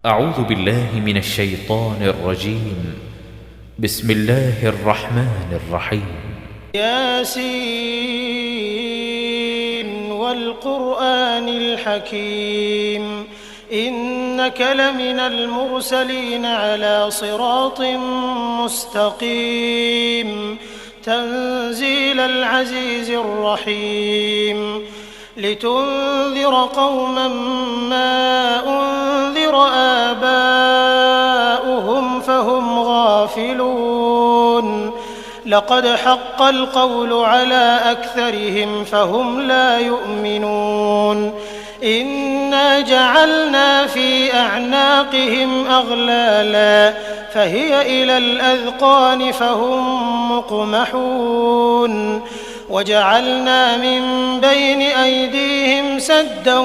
أعوذ بالله من الشيطان الرجيم. بسم الله الرحمن الرحيم. ياسين والقرآن الحكيم إنك لمن المرسلين على صراط مستقيم تنزيل العزيز الرحيم لتنذر قوما ما أنذر آباؤهم فهم غافلون لقد حق القول على أكثرهم فهم لا يؤمنون إنا جعلنا في أعناقهم أغلالا فهي إلى الأذقان فهم مقمحون وجعلنا من بين أيديهم سدا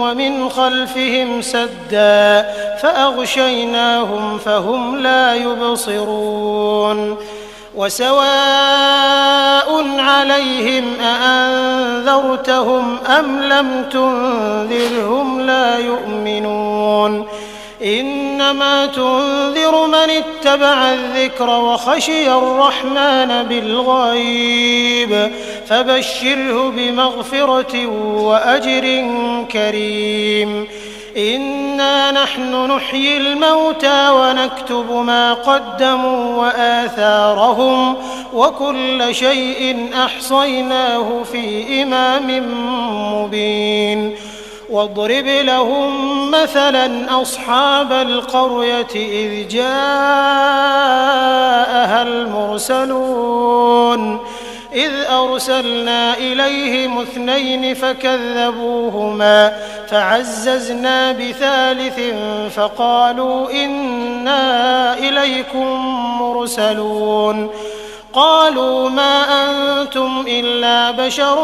ومن خلفهم سدا فأغشيناهم فهم لا يبصرون وسواء عليهم أأنذرتهم أم لم تنذرهم لا يؤمنون إنما تنذر من اتبع الذكر وخشي الرحمن بالغيب فبشره بمغفرة وأجر كريم إنا نحن نحيي الموتى ونكتب ما قدموا وآثارهم وكل شيء أحصيناه في إمام مبين واضرب لهم مثلا أصحاب القرية إذ جاءها المرسلون إذ أرسلنا إليهم 2 فكذبوهما فعززنا بثالث فقالوا إنا إليكم مرسلون قالوا ما أنتم إلا بشر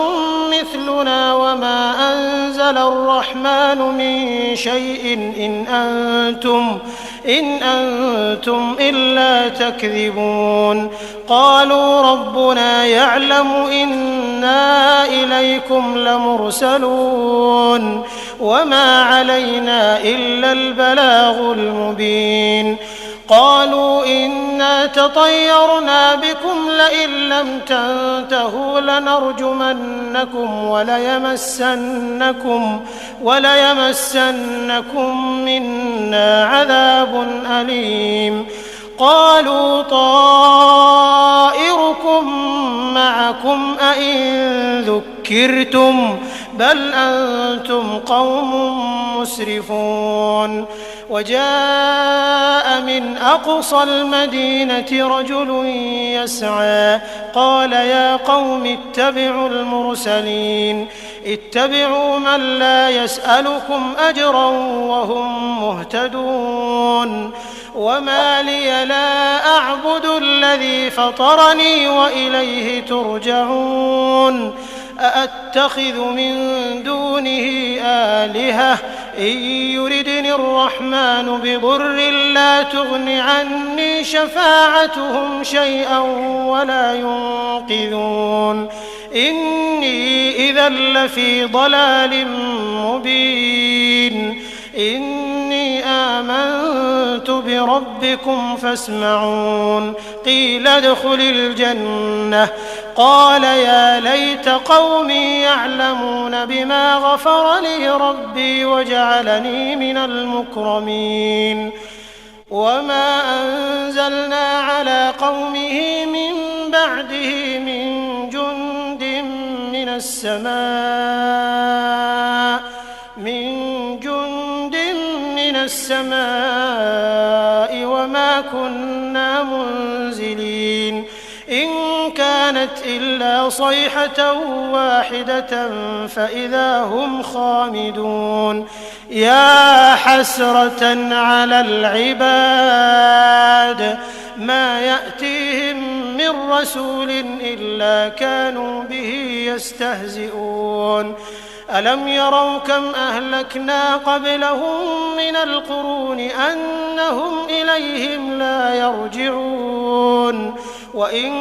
مثلنا وما أنزل الرحمن من شيء إن أنتم إلا تكذبون قالوا ربنا يعلم إنا إليكم لمرسلون وما علينا إلا البلاغ المبين قالوا إنا تطيرنا بكم لئن لم تنتهوا لنرجمنكم وليمسنكم منا عذاب أليم قالوا طائركم معكم أئن ذكرتم بل أنتم قوم مسرفون وجاء من أقصى المدينة رجل يسعى قال يا قوم اتبعوا المرسلين اتبعوا من لا يسألكم أجرا وهم مهتدون وما لي لا أعبد الذي فطرني وإليه ترجعون أأتخذ من دونه آلهة إن يردني الرحمن بضر لا تغن عني شفاعتهم شيئا ولا ينقذون إني إذا لفي ضلال مبين إني آمنت بربكم فاسمعون قيل ادخل الجنة قال يا ليت قومي يعلمون بما غفر لي ربي وجعلني من المكرمين وما أنزلنا على قومه من بعده من جند من السماء وما كنا منزلين إن كانت إلا صيحة واحدة فإذا هم خامدون يا حسرة على العباد ما يأتيهم من رسول إلا كانوا به يستهزئون ألم يروا كم أهلكنا قبلهم من القرون أنهم إليهم لا يرجعون وإن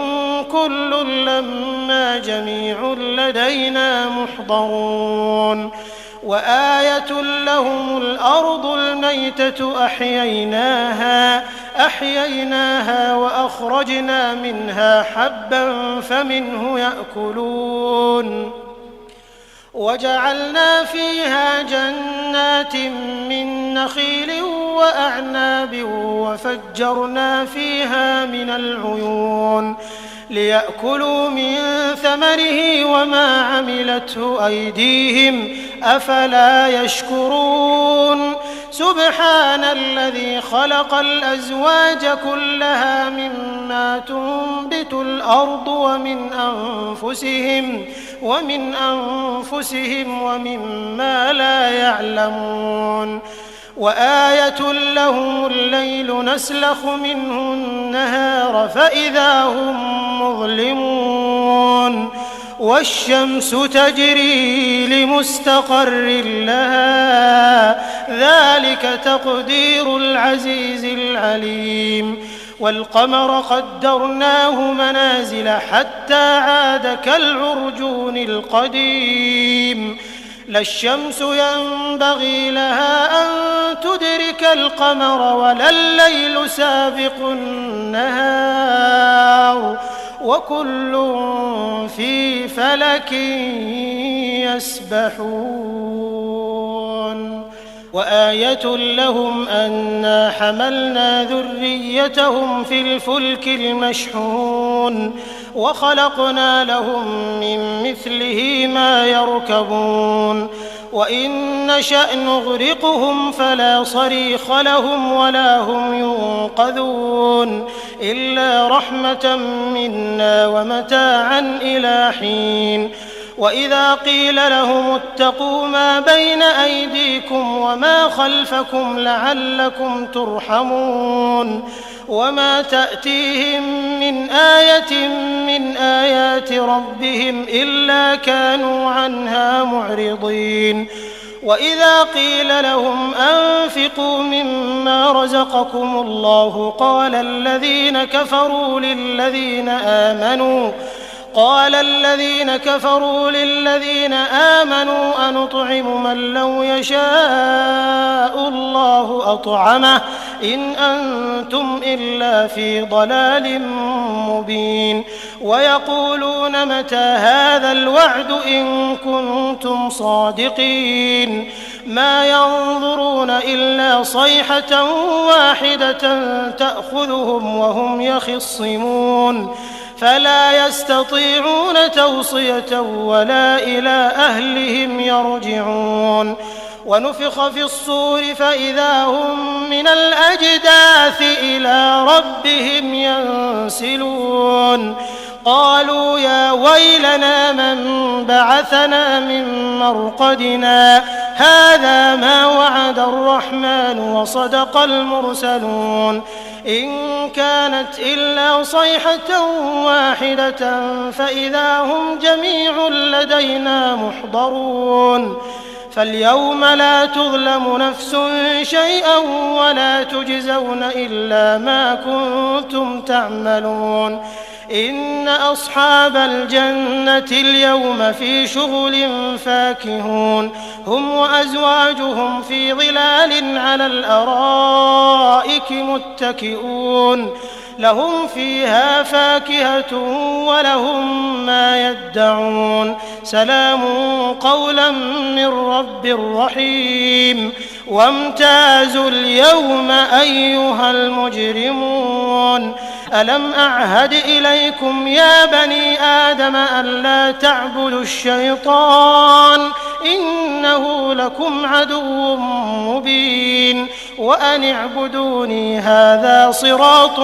كل لما جميع لدينا محضرون وآية لهم الأرض الميتة أحييناها وأخرجنا منها حبا فمنه يأكلون وجعلنا فيها جنات من نخيل وأعناب وفجرنا فيها من العيون ليأكلوا من ثمره وما عملته أيديهم أفلا يشكرون سبحان الذي خلق الأزواج كلها مما تنبت الأرض ومن أنفسهم ومما لا يعلمون وآية لهم الليل نسلخ منه النهار فإذا هم مظلمون والشمس تجري لمستقر لها ذلك تقدير العزيز العليم والقمر قدرناه منازل حتى عاد كالعرجون القديم لا الشمس ينبغي لها أن تدرك القمر ولا الليل سابق النهار وكل في فلك يسبحون وآية لهم أنا حملنا ذريتهم في الفلك المشحون وخلقنا لهم من مثله ما يركبون وإن نشأ نغرقهم فلا صريخ لهم ولا هم ينقذون إلا رحمة منا ومتاعا إلى حين وإذا قيل لهم اتقوا ما بين أيديكم وما خلفكم لعلكم ترحمون وما تأتيهم من آية من آيات ربهم إلا كانوا عنها معرضين وإذا قيل لهم أنفقوا مما رزقكم الله قال الذين كفروا للذين آمنوا أنطعم من لو يشاء الله أطعمه إن أنتم إلا في ضلال مبين ويقولون متى هذا الوعد إن كنتم صادقين ما ينظرون إلا صيحة واحدة تأخذهم وهم يخصمون فلا يستطيعون توصية ولا إلى أهلهم يرجعون ونفخ في الصور فإذا هم من الأجداث إلى ربهم ينسلون قالوا يا ويلنا من بعثنا من مرقدنا هذا ما وعد الرحمن وصدق المرسلون إن كانت إلا صيحة واحدة فإذا هم جميع لدينا محضرون فاليوم لا تظلم نفس شيئا ولا تجزون إلا ما كنتم تعملون إن أصحاب الجنة اليوم في شغل فاكهون هم وأزواجهم في ظلال على الأرائك متكئون لهم فيها فاكهة ولهم ما يدعون سلام قولا من رب رحيم وامتازوا اليوم أيها المجرمون ألم أعهد إليكم يا بني آدم ألا تعبدوا الشيطان إنه لكم عدو مبين وأن اعبدوني هذا صراط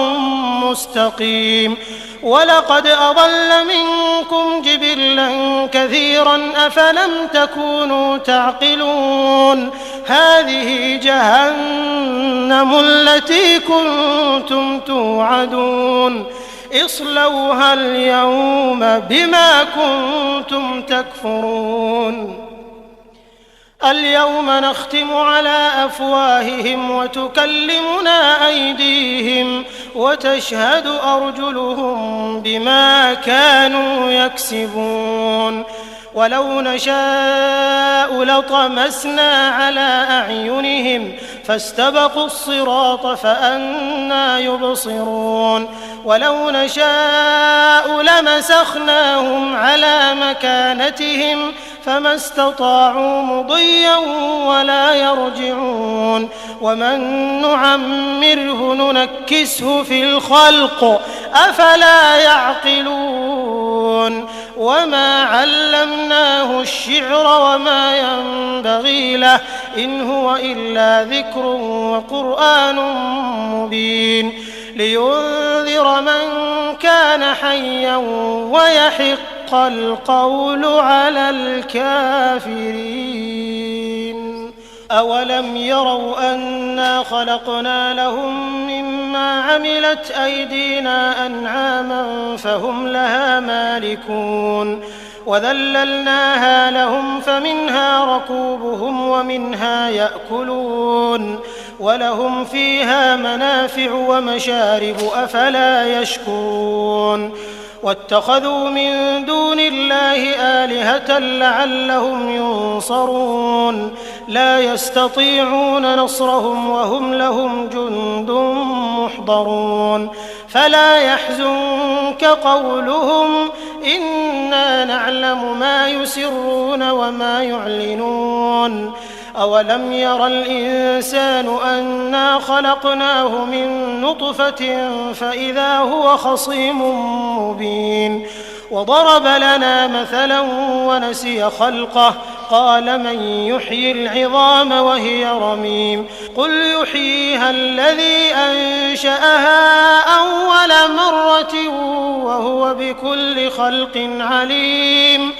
مستقيم ولقد أضل منكم جبلا كثيرا أفلم تكونوا تعقلون هذه جهنم التي كنتم توعدون اصلوها اليوم بما كنتم تكفرون اليوم نختم على أفواههم وتكلمنا أيديهم وتشهد أرجلهم بما كانوا يكسبون ولو نشاء لطمسنا على أعينهم فاستبقوا الصراط فأنى يبصرون ولو نشاء لمسخناهم على مكانتهم فما استطاعوا مضيا ولا يرجعون ومن نعمره ننكسه في الخلق أفلا يعقلون وما علمناه الشعر وما ينبغي له إن هو إلا ذكر وقرآن مبين لينذر من كان حيا ويحق القول على الكافرين أولم يروا أنا خلقنا لهم مما عملت أيدينا أنعاما فهم لها مالكون وذللناها لهم فمنها ركوبهم ومنها يأكلون ولهم فيها منافع ومشارب أفلا يشكرون واتخذوا من دون الله آلهة لعلهم ينصرون لا يستطيعون نصرهم وهم لهم جند محضرون فلا يحزنك قولهم إنا نعلم ما يسرون وما يعلنون أولم ير الإنسان أنا خلقناه من نطفة فإذا هو خصيم مبين وضرب لنا مثلا ونسي خلقه قال من يحيي العظام وهي رميم قل يحييها الذي أنشأها أول مرة وهو بكل خلق عليم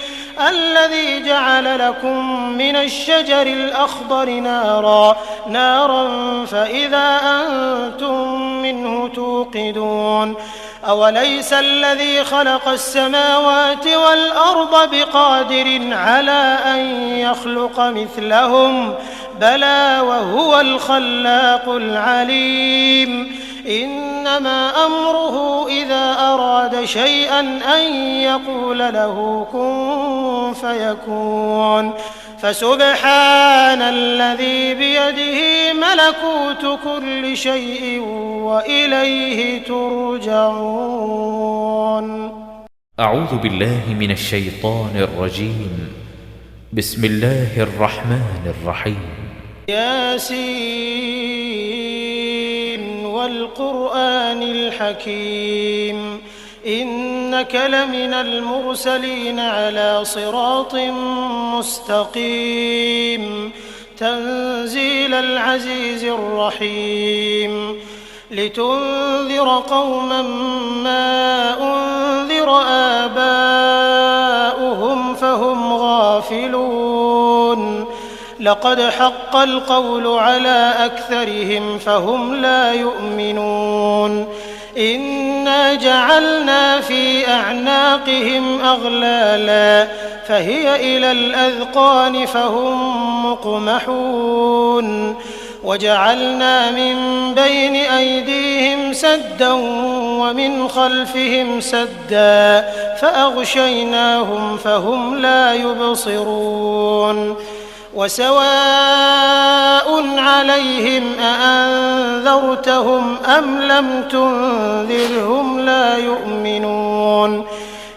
الذي جعل لكم من الشجر الأخضر نارا فإذا أنتم منه توقدون أوليس الذي خلق السماوات والأرض بقادر على أن يخلق مثلهم بلى وهو الخلاق العليم إنما أمره إذا أراد شيئا أن يقول له كن فيكون فسبحان الذي بيده ملكوت كل شيء وإليه ترجعون. أعوذ بالله من الشيطان الرجيم. بسم الله الرحمن الرحيم. ياسين والقرآن الحكيم إنك لمن المرسلين على صراط مستقيم تنزيل العزيز الرحيم لتنذر قوما ما أنذر آباؤهم فهم غافلون لقد حق القول على أكثرهم فهم لا يؤمنون إنا جعلنا في أعناقهم أغلالا فهي إلى الأذقان فهم مقمحون وجعلنا من بين أيديهم سدا ومن خلفهم سدا فأغشيناهم فهم لا يبصرون وسواء عليهم أأنذرتهم أم لم تنذرهم لا يؤمنون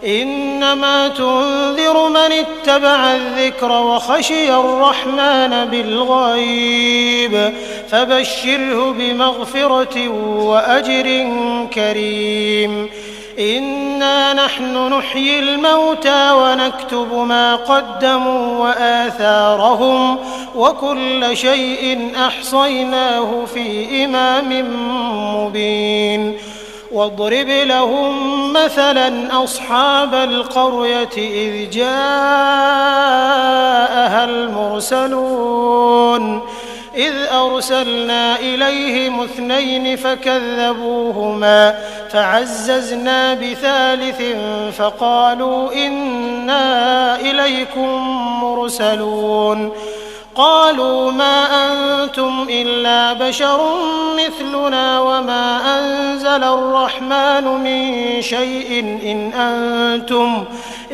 إنما تنذر من اتبع الذكر وخشي الرحمن بالغيب فبشره بمغفرة وأجر كريم إنا نحن نحيي الموتى ونكتب ما قدموا وآثارهم وكل شيء أحصيناه في إمام مبين واضرب لهم مثلا أصحاب القرية إذ جاءها المرسلون إذ أرسلنا إليهم 2 فكذبوهما فعززنا بثالث فقالوا إنا إليكم مرسلون قالوا ما أنتم إلا بشر مثلنا وما أنزل الرحمن من شيء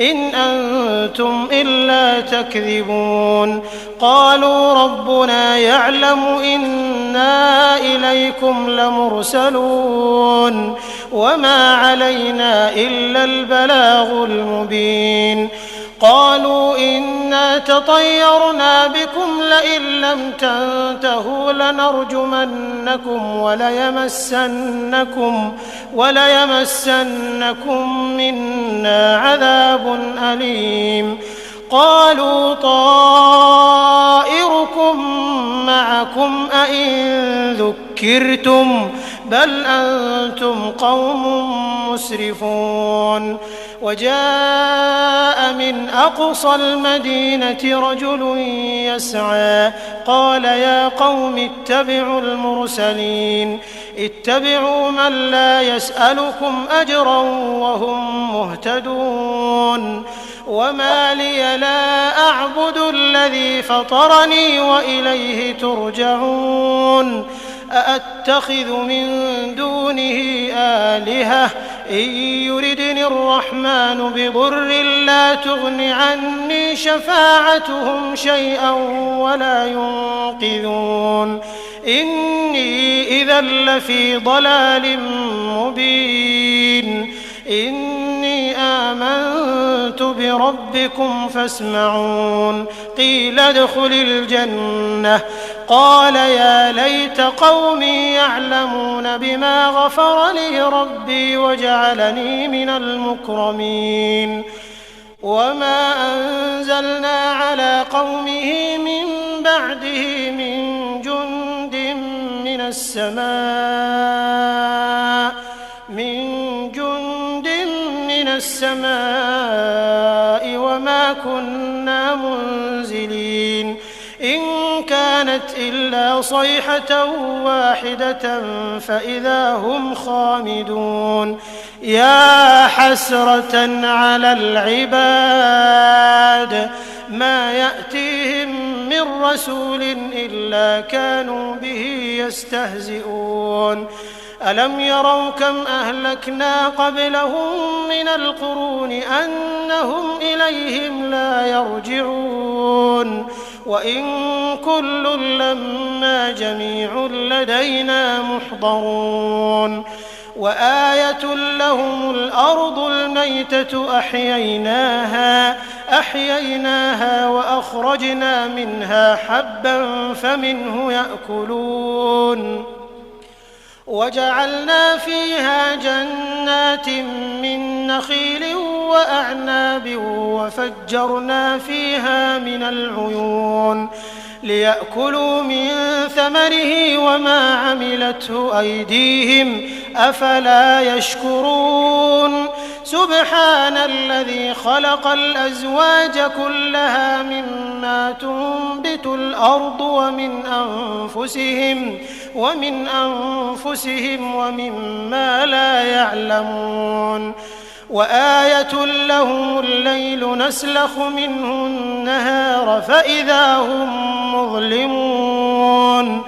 إن أنتم إلا تكذبون قالوا ربنا يعلم إنا إليكم لمرسلون وما علينا إلا البلاغ المبين قالوا إنا تطيرنا بكم لئن لم تنتهوا لنرجمنكم وليمسنكم منا عذاب أليم قالوا طائركم معكم أئن ذكرتم بل أنتم قوم مسرفون وجاء من أقصى المدينة رجل يسعى قال يا قوم اتبعوا المرسلين اتبعوا من لا يسألكم أجرا وهم مهتدون وما لي لا أعبد الذي فطرني وإليه ترجعون أأتخذ من دونه آلهة إن يردني الرحمن بضر لا تغن عني شفاعتهم شيئا ولا ينقذون إني إذا لفي ضلال مبين إني آمنت بربكم فاسمعون قيل ادخل الجنة قال يا ليت قومي يعلمون بما غفر لي ربي وجعلني من المكرمين وما أنزلنا على قومه من بعده من جند من السماء وما كنا منزلين إن كانت إلا صيحة واحدة فإذا هم خامدون يا حسرة على العباد ما يأتيهم من رسول إلا كانوا به يستهزئون ألم يروا كم أهلكنا قبلهم من القرون أنهم إليهم لا يرجعون وإن كل لما جميع لدينا محضرون وآية لهم الأرض الميتة أحييناها وأخرجنا منها حبا فمنه يأكلون وجعلنا فيها جنات من نخيل وأعناب وفجرنا فيها من العيون ليأكلوا من ثمره وما عملته أيديهم أفلا يشكرون سبحان الذي خلق الأزواج كلها مما تنبت الأرض ومن أنفسهم ومما لا يعلمون وآية لهم الليل نسلخ منه النهار فإذا هم مظلمون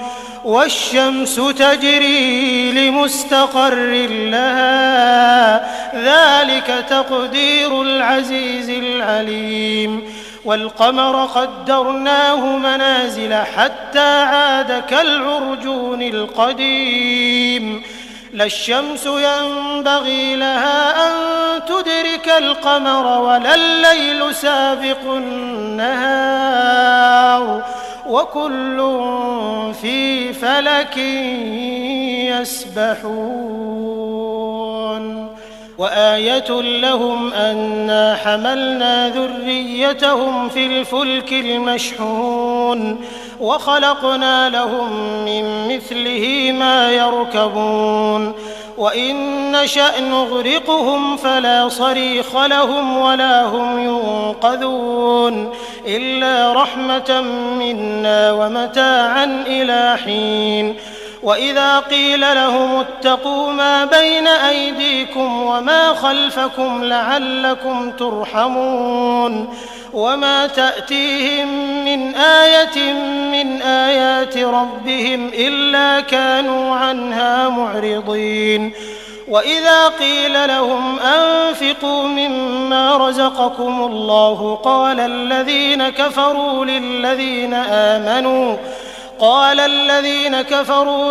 والشمس تجري لمستقر لها ذلك تقدير العزيز العليم والقمر قدرناه منازل حتى عاد كالعرجون القديم لا الشمس ينبغي لها أن تدرك القمر ولا الليل سابق النهار وكل في فلك يسبحون وآية لهم أنا حملنا ذريتهم في الفلك المشحون وخلقنا لهم من مثله ما يركبون وإن نشأ نغرقهم فلا صريخ لهم ولا هم ينقذون إلا رحمة منا ومتاعا إلى حين وإذا قيل لهم اتقوا ما بين أيديكم وما خلفكم لعلكم ترحمون وما تأتيهم من آية من آيات ربهم إلا كانوا عنها معرضين. وإذا قيل لهم أنفقوا مما رزقكم الله قال الذين كفروا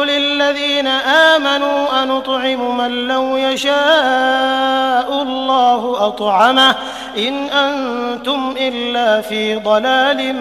للذين آمنوا أنطعم من لو يشاء الله أطعمه إن أنتم إلا في ضلال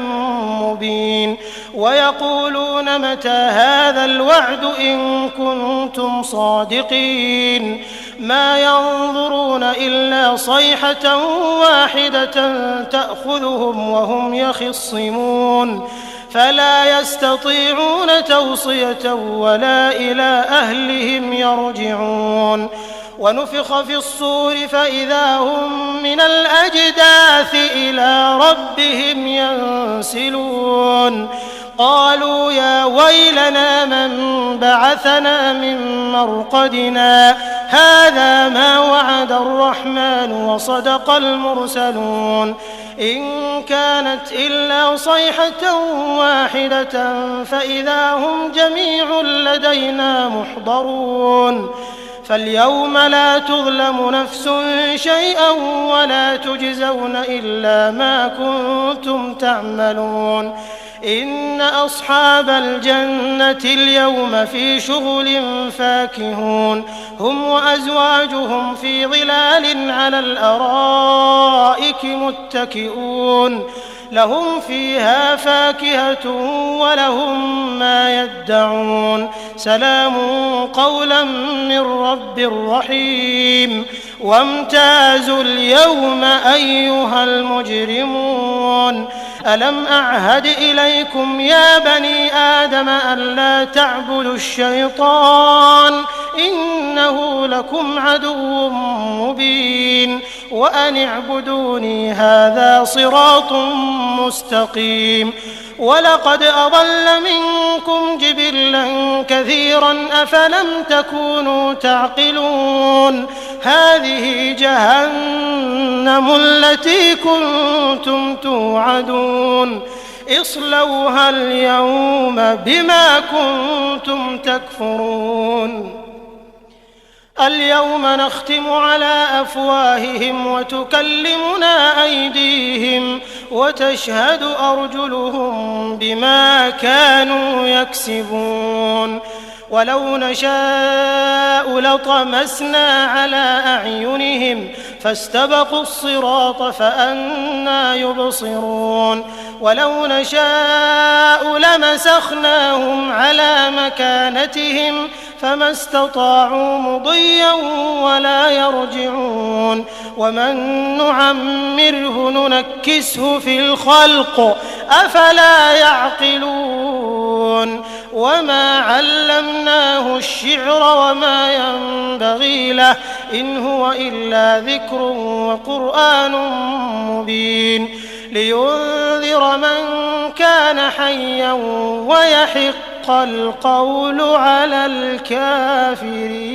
مبين. ويقولون متى هذا الوعد إن كنتم صادقين ما ينظرون إلا صيحة واحدة تأخذهم وهم يخصمون فلا يستطيعون توصية ولا إلى أهلهم يرجعون. ونفخ في الصور فإذا هم من الأجداث إلى ربهم ينسلون. قالوا يا ويلنا من بعثنا من مرقدنا هذا ما وعد الرحمن وصدق المرسلون إن كانت إلا صيحة واحدة فإذا هم جميع لدينا محضرون. فاليوم لا تظلم نفس شيئا ولا تجزون إلا ما كنتم تعملون. إن أصحاب الجنة اليوم في شغل فاكهون هم وأزواجهم في ظلال على الأرائك متكئون لهم فيها فاكهة ولهم ما يدعون سلام قولا من رب رحيم. وامتازوا اليوم أيها المجرمون ألم أعهد إليكم يا بني آدم ألا تعبدوا الشيطان إنه لكم عدو مبين وأن اعبدوني هذا صراط مستقيم. ولقد أضل منكم جبلا كثيرا أفلم تكونوا تعقلون. هذه جهنم التي كنتم توعدون اصلوها اليوم بما كنتم تكفرون. اليوم نختم على أفواههم وتكلمنا أيديهم وتشهد أرجلهم بما كانوا يكسبون. ولو نشاء لطمسنا على أعينهم فاستبقوا الصراط فأنى يبصرون. ولو نشاء لمسخناهم على مكانتهم فما استطاعوا مضيا ولا يرجعون. ومن نعمره ننكسه في الخلق أفلا يعقلون. وما علمناه الشعر وما ينبغي له إن هو إلا ذكر وقرآن مبين لينذر من كان حيا ويحق القول على الكافرين.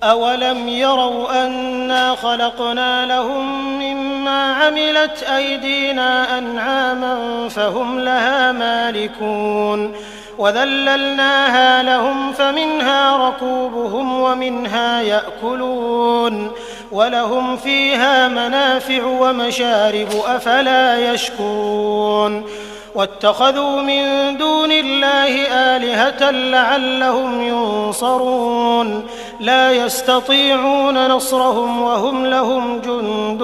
أولم يروا أنا خلقنا لهم مما عملت أيدينا أنعاما فهم لها مالكون وذللناها لهم فمنها ركوبهم ومنها يأكلون ولهم فيها منافع ومشارب أفلا يشكرون. واتخذوا من دون الله آلهة لعلهم ينصرون لا يستطيعون نصرهم وهم لهم جند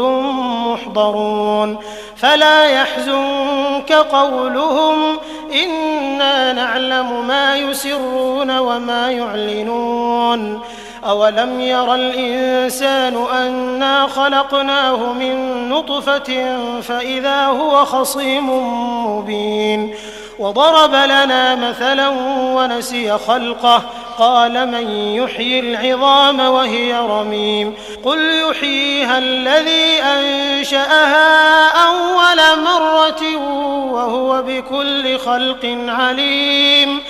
محضرون. فلا يحزنك قولهم إنا نعلم ما يسرون وما يعلنون. أولم ير الإنسان أنا خلقناه من نطفة فإذا هو خصيم مبين. وضرب لنا مثلا ونسي خلقه قال من يحيي العظام وهي رميم قل يحييها الذي أنشأها أول مرة وهو بكل خلق عليم.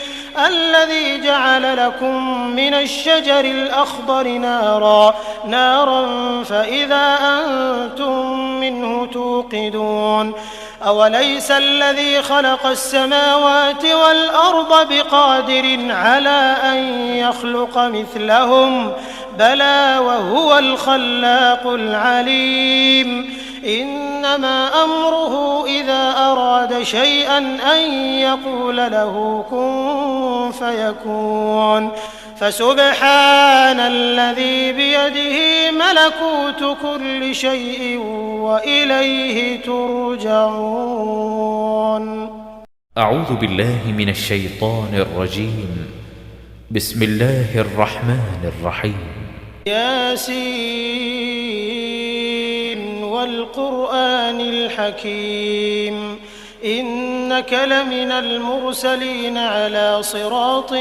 الذي جعل لكم من الشجر الأخضر نارا فإذا أنتم منه توقدون أوليس الذي خلق السماوات والأرض بقادر على أن يخلق مثلهم بلى وهو الخلاق العليم إنما أمره إذا أراد شيئا أن يقول له كن فيكون فسبحان الذي بيده ملكوت كل شيء وإليه ترجعون. أعوذ بالله من الشيطان الرجيم. بسم الله الرحمن الرحيم. ياسين والقرآن الحكيم إنك لمن المرسلين على صراط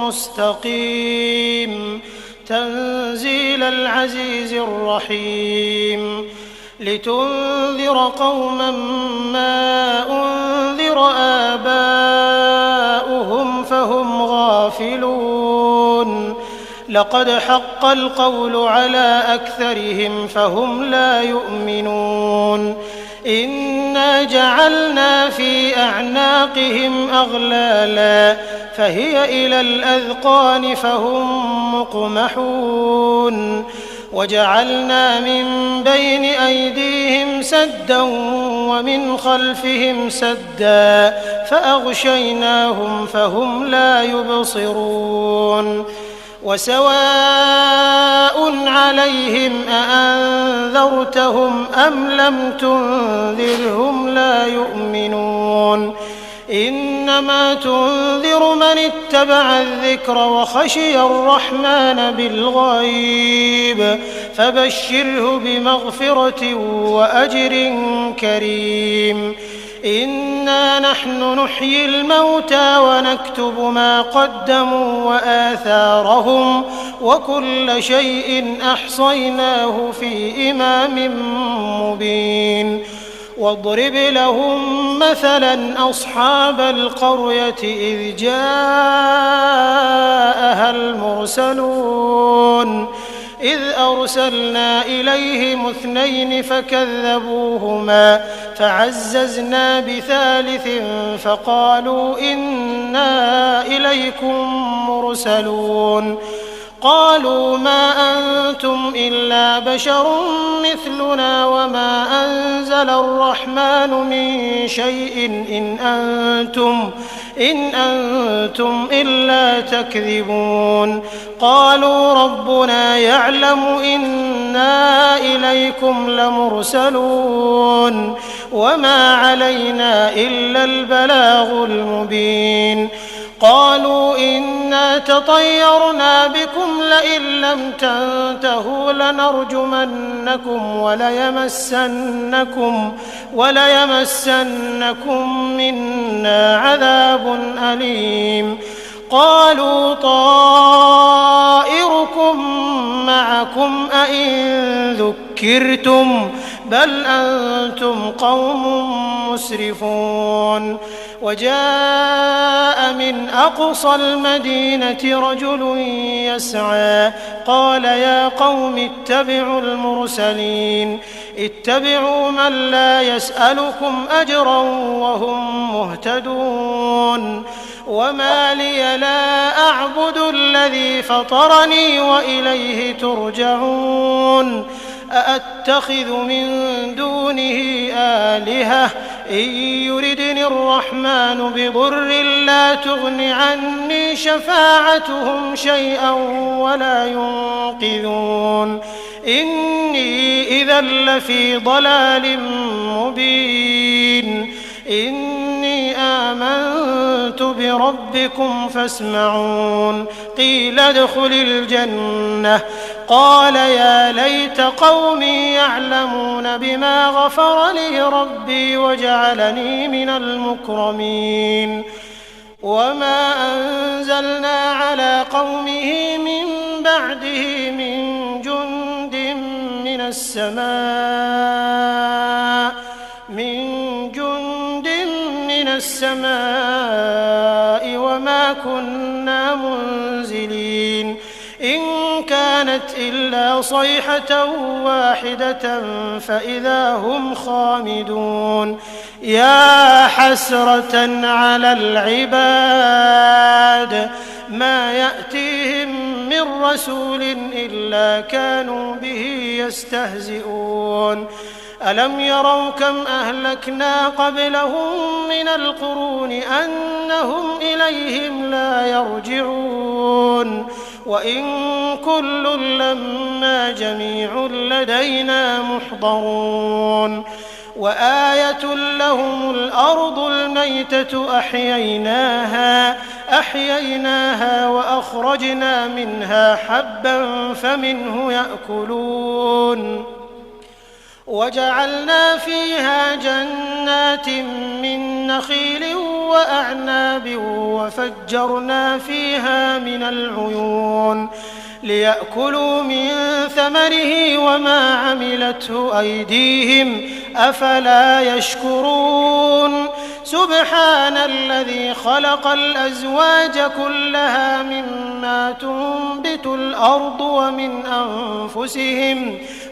مستقيم تنزيل العزيز الرحيم لتنذر قوما ما أنذر آباؤهم فهم غافلون لقد حق القول على أكثرهم فهم لا يؤمنون إنا جعلنا في أعناقهم أغلالا فهي إلى الأذقان فهم مقمحون وجعلنا من بين أيديهم سدا ومن خلفهم سدا فأغشيناهم فهم لا يبصرون وسواء عليهم أأنذرتهم أم لم تنذرهم لا يؤمنون إنما تنذر من اتبع الذكر وخشي الرحمن بالغيب فبشره بمغفرة وأجر كريم إنا نحن نحيي الموتى ونكتب ما قدموا وآثارهم وكل شيء أحصيناه في إمام مبين واضرب لهم مثلا أصحاب القرية إذ جاءها المرسلون إذ أرسلنا إليهم 2 فكذبوهما فعززنا بثالث فقالوا إنا إليكم مرسلون قالوا ما أنتم إلا بشر مثلنا وما أنزل الرحمن من شيء إن أنتم إلا تكذبون قالوا ربنا يعلم إنا إليكم لمرسلون وما علينا إلا البلاغ المبين قالوا إنا تطيرنا بكم لئن لم تنتهوا لنرجمنكم وليمسنكم منا عذاب أليم قالوا طائركم معكم أئن ذكرتم بل أنتم قوم مسرفون وجاء من أقصى المدينة رجل يسعى قال يا قوم اتبعوا المرسلين اتبعوا من لا يسألكم أجرا وهم مهتدون وما لي لا أعبد الذي فطرني وإليه ترجعون أأتخذ من دونه آلهة إن يردني الرحمن بضر لا تغن عني شفاعتهم شيئا ولا ينقذون إني إذا لفي ضلال مبين إني آمنت بربكم فاسمعون قيل ادخل الجنة قال يا ليت قومي يعلمون بما غفر لي ربي وجعلني من المكرمين وما أنزلنا على قومه من بعده من جند من السماء وما كنا منزلين إن كانت إلا صيحة واحدة فإذا هم خامدون يا حسرة على العباد ما يأتيهم من رسول إلا كانوا به يستهزئون ألم يروا كم أهلكنا قبلهم من القرون أنهم إليهم لا يرجعون وإن كل لما جميع لدينا محضرون وآية لهم الأرض الميتة أحييناها وأخرجنا منها حبا فمنه يأكلون وجعلنا فيها جنات من نخيل وأعناب وفجرنا فيها من العيون ليأكلوا من ثمره وما عملته أيديهم أفلا يشكرون سبحان الذي خلق الأزواج كلها مما تنبت الأرض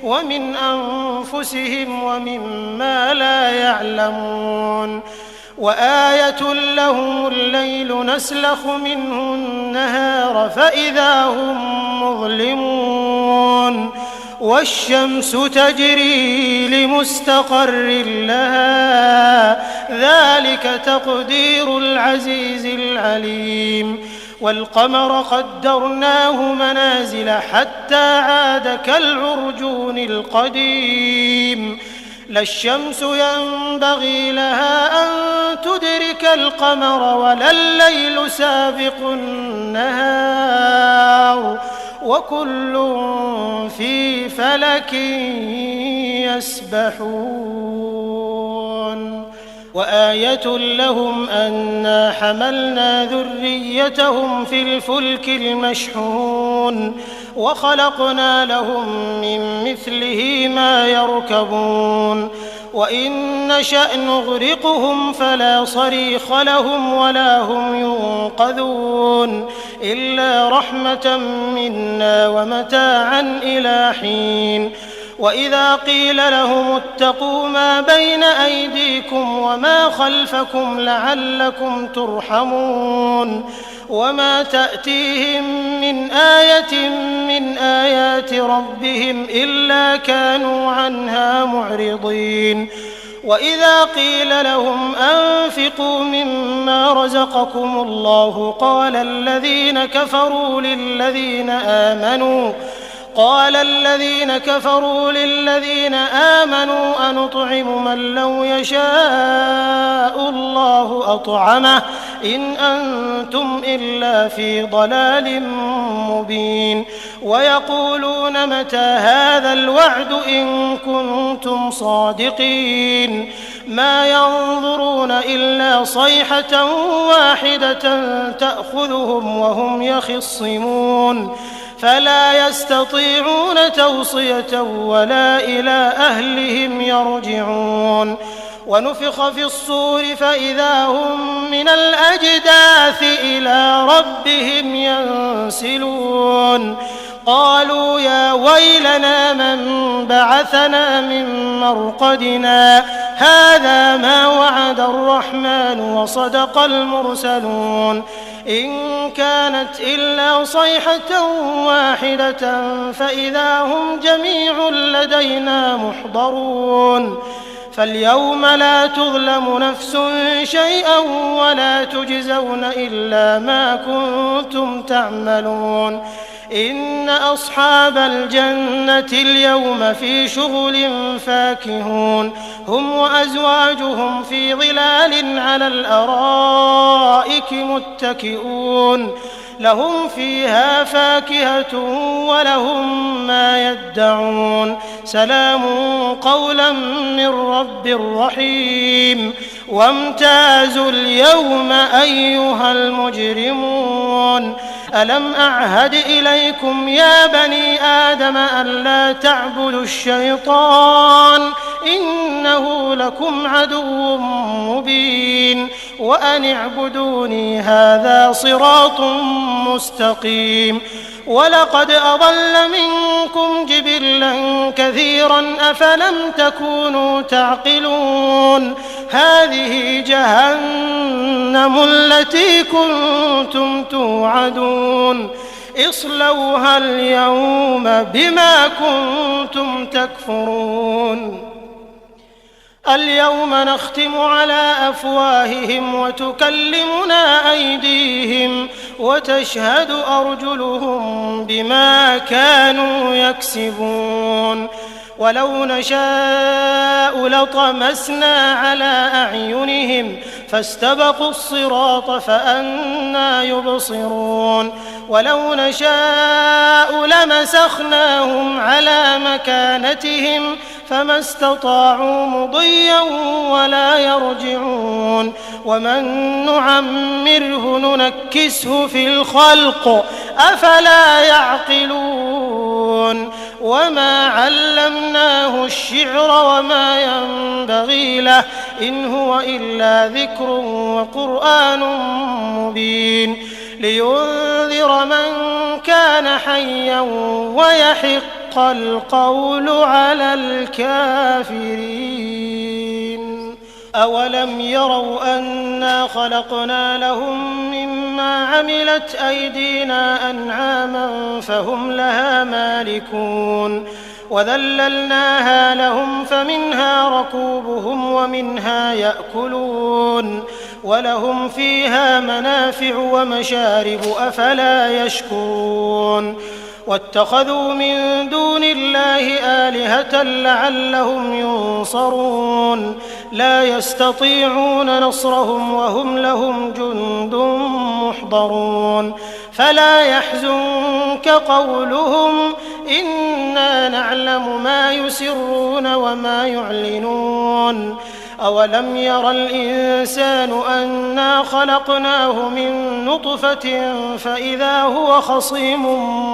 ومن أنفسهم ومما لا يعلمون وآية لهم الليل نسلخ منه النهار فإذا هم مظلمون والشمس تجري لمستقر لها ذلك تقدير العزيز العليم والقمر قدرناه منازل حتى عاد كالعرجون القديم لا الشمس ينبغي لها أن تدرك القمر ولا الليل سابق النهار وكل في فلك يسبحون وآية لهم أنا حملنا ذريتهم في الفلك المشحون وخلقنا لهم من مثله ما يركبون وإن نشأ نغرقهم فلا صريخ لهم ولا هم ينقذون إلا رحمة منا ومتاعا إلى حين وإذا قيل لهم اتقوا ما بين أيديكم وما خلفكم لعلكم ترحمون وما تأتيهم من آية من آيات ربهم إلا كانوا عنها معرضين وإذا قيل لهم أنفقوا مما رزقكم الله قال الذين كفروا للذين آمنوا أنطعم من لو يشاء الله أطعمه إن أنتم إلا في ضلال مبين ويقولون متى هذا الوعد إن كنتم صادقين ما ينظرون إلا صيحة واحدة تأخذهم وهم يخصمون فلا يستطيعون توصية ولا إلى أهلهم يرجعون ونفخ في الصور فإذا هم من الأجداث إلى ربهم ينسلون قالوا يا ويلنا من بعثنا من مرقدنا هذا ما وعد الرحمن وصدق المرسلون إن كانت إلا صيحة واحدة فإذا هم جميع لدينا محضرون فاليوم لا تظلم نفس شيئا ولا تجزون إلا ما كنتم تعملون إن أصحاب الجنة اليوم في شغل فاكهون هم وأزواجهم في ظلال على الأرائك متكئون لهم فيها فاكهة ولهم ما يدعون سلام قولا من رب رحيم وامتازوا اليوم أيها المجرمون ألم أعهد إليكم يا بني آدم أن لا تعبدوا الشيطان إنه لكم عدو مبين وأن اعبدوني هذا صراط مستقيم ولقد أضل منكم جبلا كثيرا أفلم تكونوا تعقلون هذه جهنم التي كنتم توعدون اصلوها اليوم بما كنتم تكفرون اليوم نختم على أفواههم وتكلمنا أيديهم وتشهد أرجلهم بما كانوا يكسبون ولو نشاء لطمسنا على أعينهم فاستبقوا الصراط فأنى يبصرون ولو نشاء لمسخناهم على مكانتهم فما استطاعوا مضيا ولا يرجعون ومن نعمره ننكسه في الخلق أفلا يعقلون وما علمناه الشعر وما ينبغي له إن هو إلا ذكر وقرآن مبين لينذر من كان حيا ويحق القول على الكافرين أولم يروا أنا خلقنا لهم مما عملت أيدينا أنعاما فهم لها مالكون وذللناها لهم فمنها ركوبهم ومنها يأكلون ولهم فيها منافع ومشارب أفلا يشكرون واتخذوا من دون الله آلهة لعلهم ينصرون لا يستطيعون نصرهم وهم لهم جند محضرون فلا يحزنك قولهم إنا نعلم ما يسرون وما يعلنون أولم ير الإنسان أنا خلقناه من نطفة فإذا هو خصيم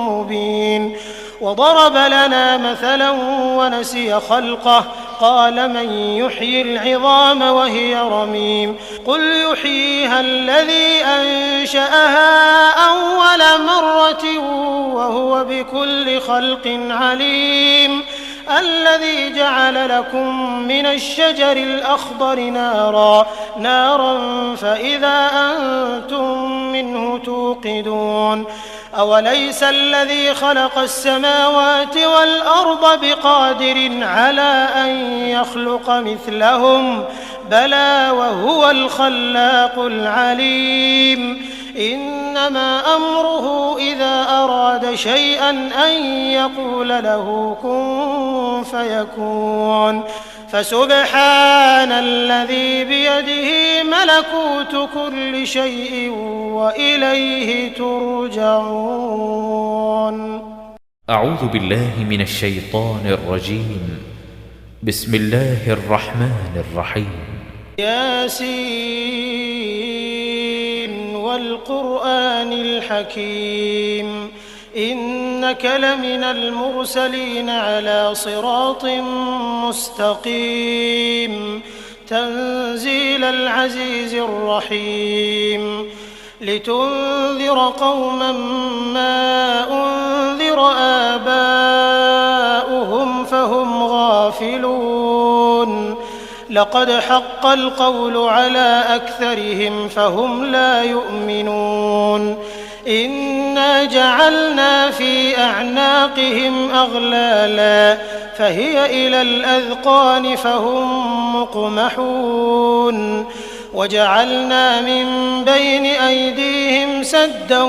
مبين وضرب لنا مثلا ونسي خلقه قال من يحيي العظام وهي رميم قل يحييها الذي أنشأها أول مرة وهو بكل خلق عليم الذي جعل لكم من الشجر الأخضر نارا فإذا أنتم منه توقدون أوليس الذي خلق السماوات والأرض بقادر على أن يخلق مثلهم بلى وهو الخلاق العليم إنما أمره إذا أراد شيئا أن يقول له كن فيكون فسبحان الذي بيده ملكوت كل شيء وإليه ترجعون أعوذ بالله من الشيطان الرجيم بسم الله الرحمن الرحيم ياسين والقرآن الحكيم إنك لمن المرسلين على صراط مستقيم تنزيل العزيز الرحيم لتنذر قوما ما أنذر آباؤهم فهم غافلون لقد حق القول على أكثرهم فهم لا يؤمنون إنا جعلنا في أعناقهم أغلالا فهي إلى الأذقان فهم مقمحون وجعلنا من بين أيديهم سدا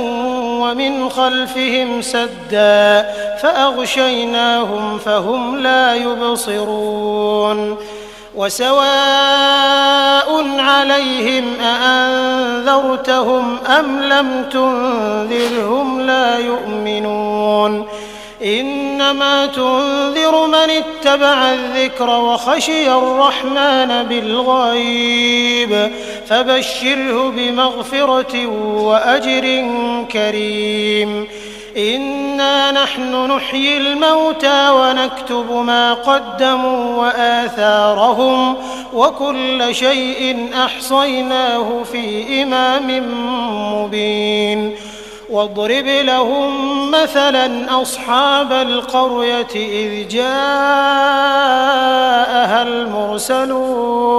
ومن خلفهم سدا فأغشيناهم فهم لا يبصرون وسواء عليهم أأنذرتهم أم لم تنذرهم لا يؤمنون إنما تنذر من اتبع الذكر وخشي الرحمن بالغيب فبشره بمغفرة وأجر كريم إنا نحن نحيي الموتى ونكتب ما قدموا وآثارهم وكل شيء أحصيناه في إمام مبين واضرب لهم مثلا أصحاب القرية إذ جاءها المرسلون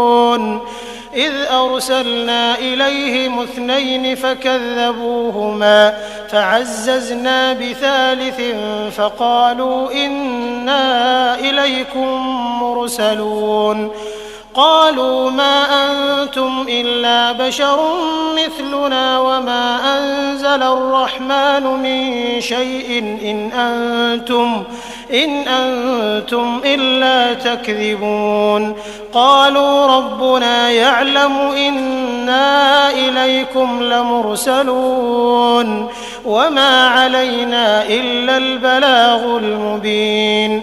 إذ أرسلنا إليهم 2 فكذبوهما فعززنا بثالث فقالوا إنا إليكم مرسلون قالوا ما أنتم إلا بشر مثلنا وما أنزل الرحمن من شيء إن أنتم إلا تكذبون قالوا ربنا يعلم إنا إليكم لمرسلون وما علينا إلا البلاغ المبين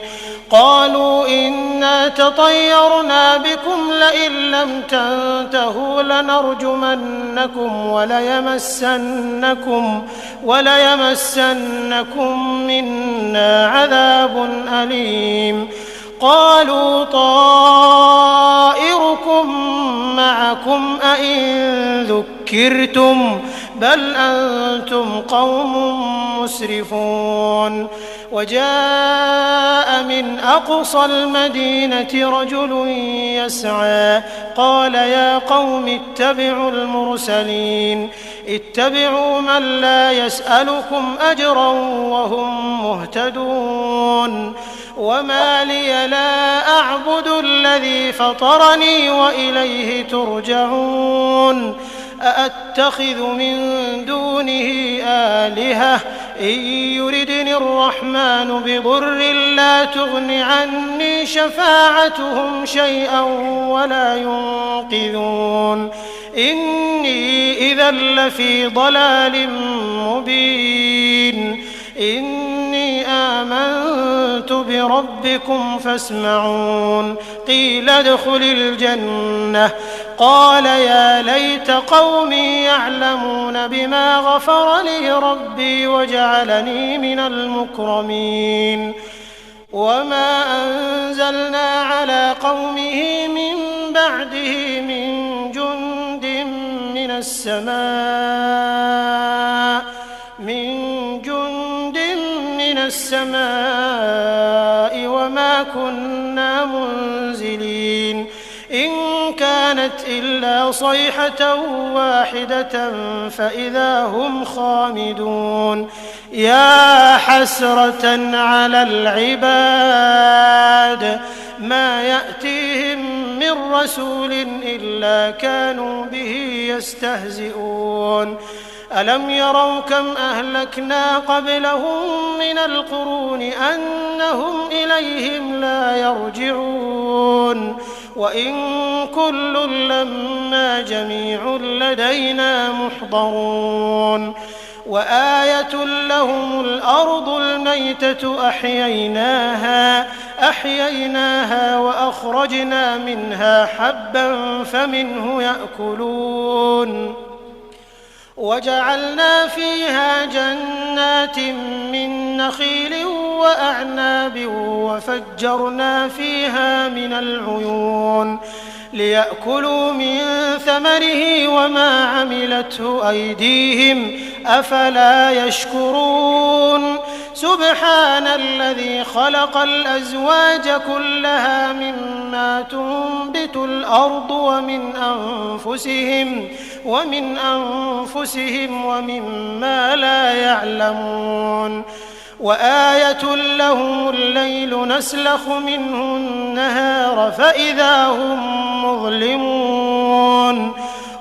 قالوا إنا تطيرنا بكم لئن لم تنتهوا لنرجمنكم وليمسنكم منا عذاب أليم قالوا طائركم معكم أئن ذكرتم بل أنتم قوم مسرفون وجاء من أقصى المدينة رجل يسعى قال يا قوم اتبعوا المرسلين اتبعوا من لا يسألكم أجرا وهم مهتدون وما لي لا أعبد الذي فطرني وإليه ترجعون أأتخذ من دونه آلهة إن يردني الرحمن بضر لا تغن عني شفاعتهم شيئا ولا ينقذون إني إذا لفي ضلال مبين إني آمنت بربكم فاسمعون قيل ادخل الجنة قال يا ليت قومي يعلمون بما غفر لي ربي وجعلني من المكرمين وما أنزلنا على قومه من بعده من جند من السماء وما كنا منزلين إن كانت إلا صيحة واحدة فإذا هم خامدون يا حسرة على العباد ما يأتيهم من رسول إلا كانوا به يستهزئون ألم يروا كم أهلكنا قبلهم من القرون أنهم إليهم لا يرجعون وإن كل لما جميع لدينا محضرون وآية لهم الأرض الميتة أحييناها وأخرجنا منها حبا فمنه يأكلون وجعلنا فيها جنات من نخيل وأعناب وفجرنا فيها من العيون ليأكلوا من ثمره وما عملته أيديهم أفلا يشكرون سبحان الذي خلق الأزواج كلها مما تنبت الأرض ومن أنفسهم ومما لا يعلمون وآية لهم الليل نسلخ منه النهار فإذا هم مظلمون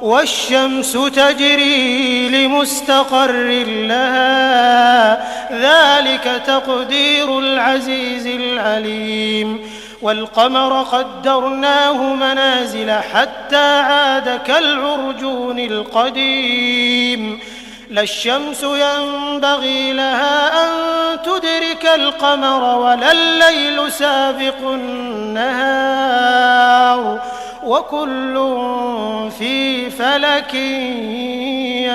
والشمس تجري لمستقر لها ذلك تقدير العزيز العليم والقمر قدرناه منازل حتى عاد كالعرجون القديم لا الشمس ينبغي لها أن تدرك القمر ولا الليل سابق النهار وكل في فلك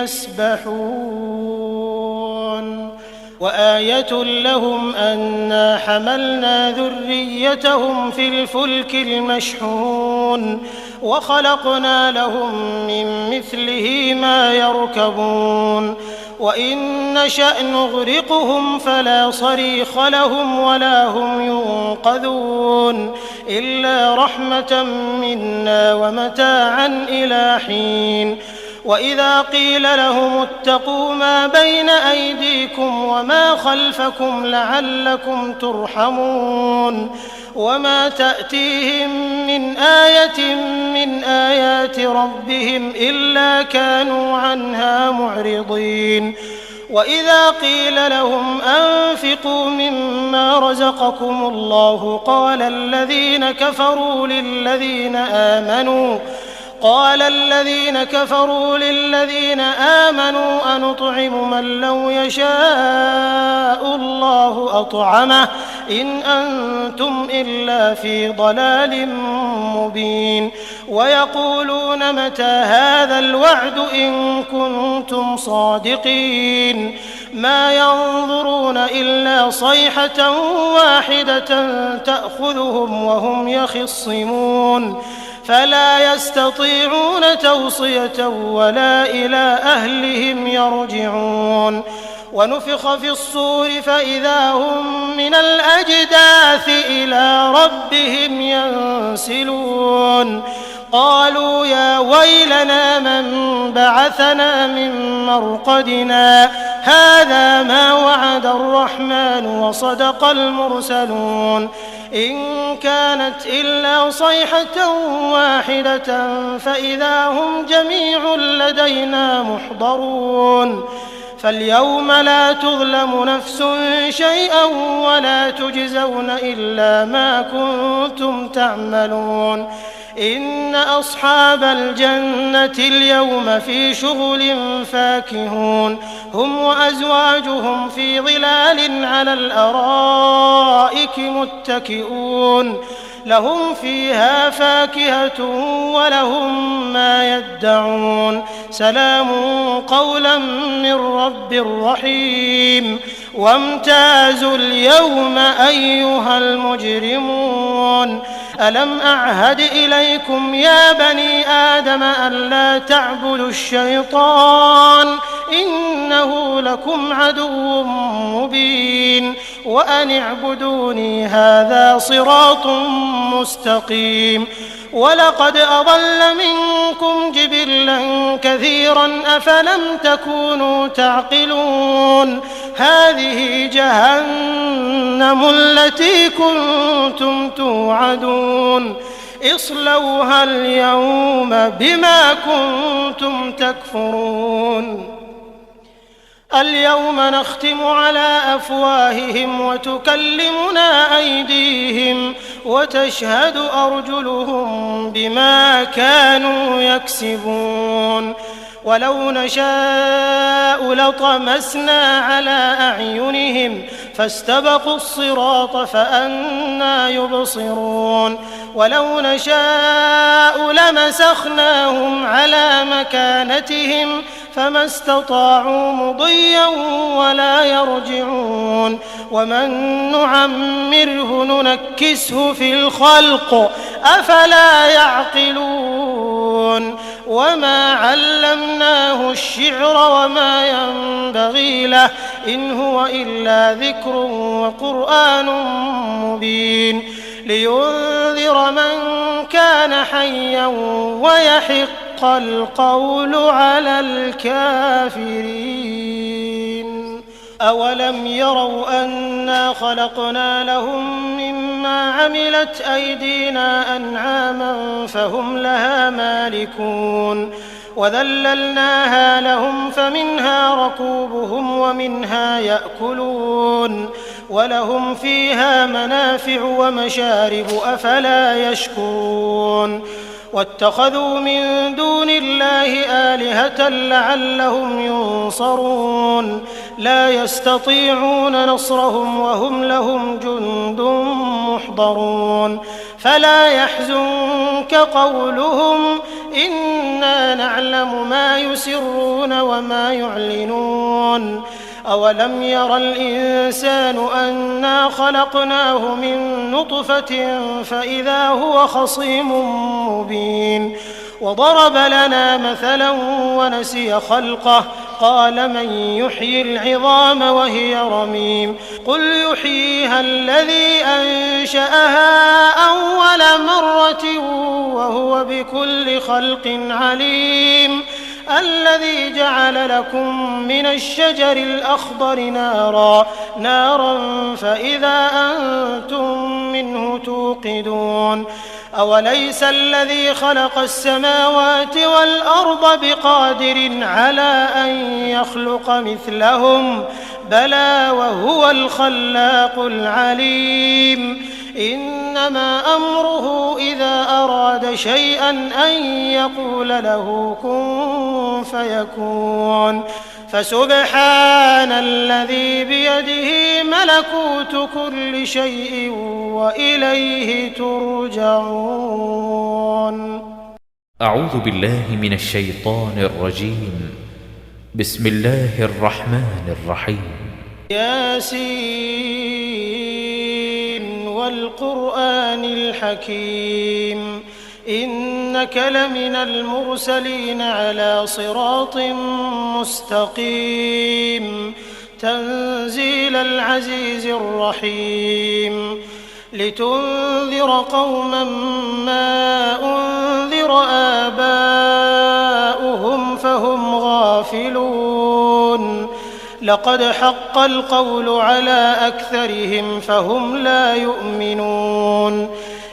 يسبحون وآية لهم أنا حملنا ذريتهم في الفلك المشحون وخلقنا لهم من مثله ما يركبون وإن نشأ نغرقهم فلا صريخ لهم ولا هم ينقذون إلا رحمة منا ومتاعا إلى حين وإذا قيل لهم اتقوا ما بين أيديكم وما خلفكم لعلكم ترحمون وما تأتيهم من آية من آيات ربهم إلا كانوا عنها معرضين وإذا قيل لهم أنفقوا مما رزقكم الله قال الذين كفروا للذين آمنوا أنطعم من لو يشاء الله أطعمه إن أنتم إلا في ضلال مبين ويقولون متى هذا الوعد إن كنتم صادقين ما ينظرون إلا صيحة واحدة تأخذهم وهم يخصمون فلا يستطيعون توصية ولا إلى أهلهم يرجعون ونفخ في الصور فإذا هم من الأجداث إلى ربهم ينسلون قالوا يا ويلنا من بعثنا من مرقدنا هذا ما وعد الرحمن وصدق المرسلون إن كانت إلا صيحة واحدة فإذا هم جميع لدينا محضرون فاليوم لا تظلم نفس شيئا ولا تجزون إلا ما كنتم تعملون إن أصحاب الجنة اليوم في شغل فاكهون هم وأزواجهم في ظلال على الأرائك متكئون لهم فيها فاكهة ولهم ما يدعون سلام قولا من رب رحيم وامتازوا اليوم أيها المجرمون ألم أعهد إليكم يا بني آدم ألا تعبدوا الشيطان إنه لكم عدو مبين وأن اعبدوني هذا صراط مستقيم ولقد أضل منكم جبلا كثيرا أفلم تكونوا تعقلون هذه جهنم التي كنتم توعدون اصلوها اليوم بما كنتم تكفرون اليوم نختم على أفواههم وتكلمنا أيديهم وتشهد أرجلهم بما كانوا يكسبون ولو نشاء لطمسنا على أعينهم فاستبقوا الصراط فأنى يبصرون ولو نشاء لمسخناهم على مكانتهم فما استطاعوا مضيا ولا يرجعون ومن نعمره ننكسه في الخلق أفلا يعقلون وما علمناه الشعر وما ينبغي له إن هو إلا ذكر وقرآن مبين لينذر من كان حيا ويحق القول على الكافرين أولم يروا أنا خلقنا لهم مما عملت أيدينا أنعاما فهم لها مالكون وذللناها لهم فمنها ركوبهم ومنها يأكلون ولهم فيها منافع ومشارب أفلا يشكرون واتخذوا من دون الله آلهة لعلهم ينصرون لا يستطيعون نصرهم وهم لهم جند محضرون فلا يحزنك قولهم إنا نعلم ما يسرون وما يعلنون أولم ير الإنسان أنا خلقناه من نطفة فإذا هو خصيم مبين وضرب لنا مثلا ونسي خلقه قال من يحيي العظام وهي رميم قل يحييها الذي أنشأها أول مرة وهو بكل خلق عليم الذي جعل لكم من الشجر الأخضر نارا فإذا أنتم منه توقدون أوليس الذي خلق السماوات والأرض بقادر على أن يخلق مثلهم بلى وهو الخلاق العليم إنما أمره إذا أراد شيئا أن يقول له كن فيكون فسبحان الذي بيده ملكوت كل شيء وإليه ترجعون. أعوذ بالله من الشيطان الرجيم. بسم الله الرحمن الرحيم. ياسين والقرآن الحكيم إنك لمن المرسلين على صراط مستقيم تنزيل العزيز الرحيم لتنذر قوما ما أنذر آباؤهم فهم غافلون لقد حق القول على أكثرهم فهم لا يؤمنون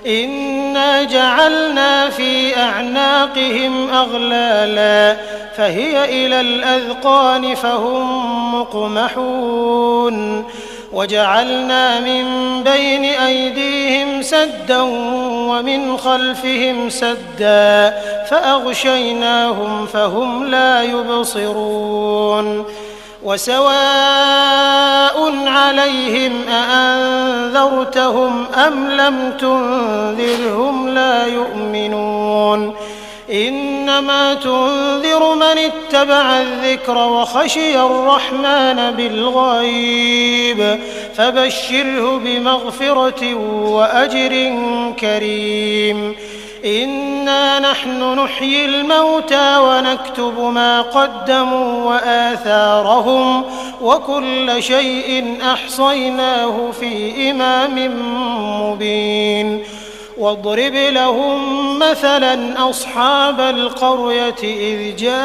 إنا جعلنا في أعناقهم أغلالا فهي إلى الأذقان فهم مقمحون وجعلنا من بين أيديهم سدا ومن خلفهم سدا فأغشيناهم فهم لا يبصرون وسواء عليهم أأنذرتهم أم لم تنذرهم لا يؤمنون إنما تنذر من اتبع الذكر وخشي الرحمن بالغيب فبشره بمغفرة وأجر كريم إنا نحن نحيي الموتى ونكتب ما قدموا وآثارهم وكل شيء أحصيناه في إمام مبين واضرب لهم مثلا أصحاب القرية إذ جاءها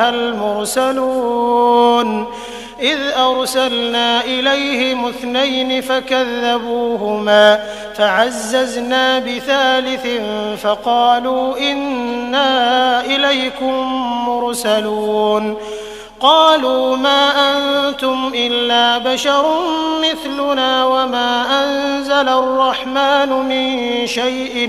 المرسلون إذ أرسلنا إليهم 2 فكذبوهما فعززنا بثالث فقالوا إنا إليكم مرسلون قالوا ما أنتم إلا بشر مثلنا وما أنزل الرحمن من شيء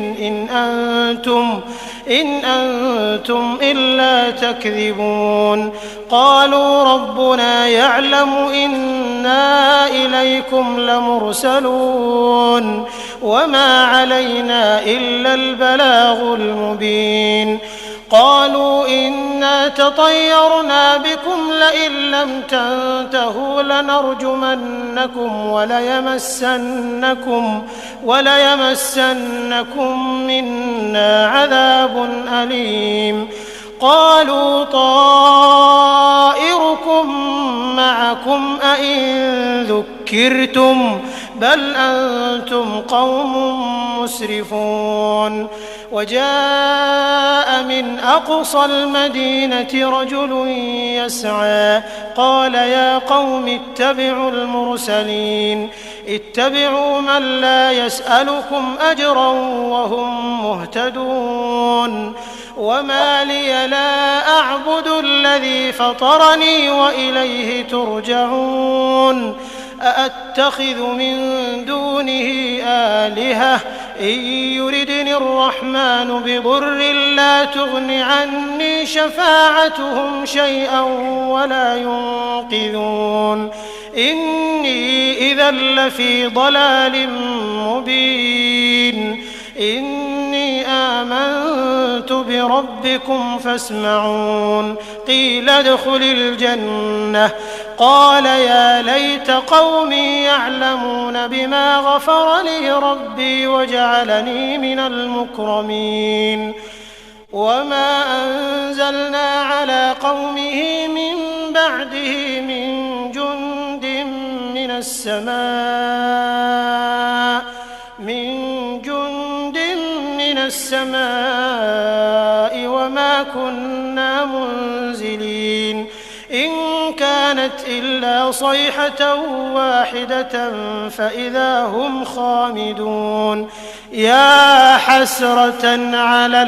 إن أنتم إلا تكذبون قالوا ربنا يعلم إنا إليكم لمرسلون وما علينا إلا البلاغ المبين قالوا إنا تطيرنا بكم لئن لم تنتهوا لنرجمنكم وليمسنكم منا عذاب أليم قالوا طائركم معكم أئن ذكرتم بل أنتم قوم مسرفون وجاء من أقصى المدينة رجل يسعى قال يا قوم اتبعوا المرسلين اتبعوا من لا يسألكم أجرا وهم مهتدون وما لي لا أعبد الذي فطرني وإليه ترجعون أأتخذ من دونه آلهة إن يردني الرحمن بضر لا تغن عني شفاعتهم شيئا ولا ينقذون إني إذا لفي ضلال مبين إني آمنت ربكم فاسمعون قيل ادخل الجنة قال يا ليت قومي يعلمون بما غفر لي ربي وجعلني من المكرمين وما أنزلنا على قومه من بعده من جند من السماء وما كنا منزلين إن كانت إلا صيحة واحدة فإذا هم خامدون يا حسرة على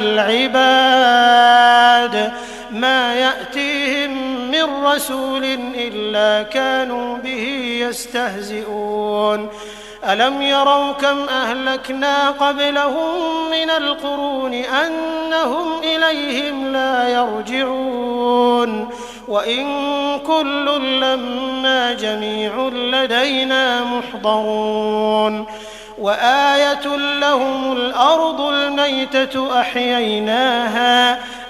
العباد ما يأتيهم من رسول إلا كانوا به يستهزئون ألم يروا كم أهلكنا قبلهم من القرون أنهم إليهم لا يرجعون وإن كل لما جميع لدينا محضرون وآية لهم الأرض الميتة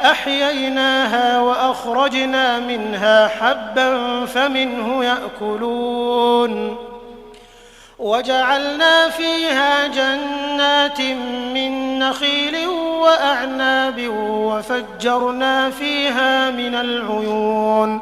أحييناها وأخرجنا منها حبا فمنه يأكلون وجعلنا فيها جنات من نخيل وأعناب وفجرنا فيها من العيون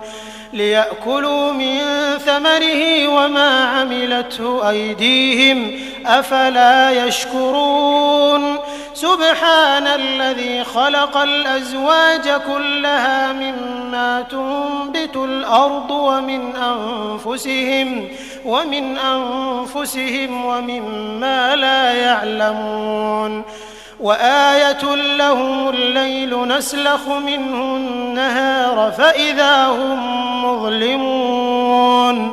ليأكلوا من ثمره وما عملته أيديهم أفلا يشكرون سبحان الذي خلق الأزواج كلها مما تنبت الأرض ومن أنفسهم ومما لا يعلمون وآية لهم الليل نسلخ منه النهار فإذا هم مظلمون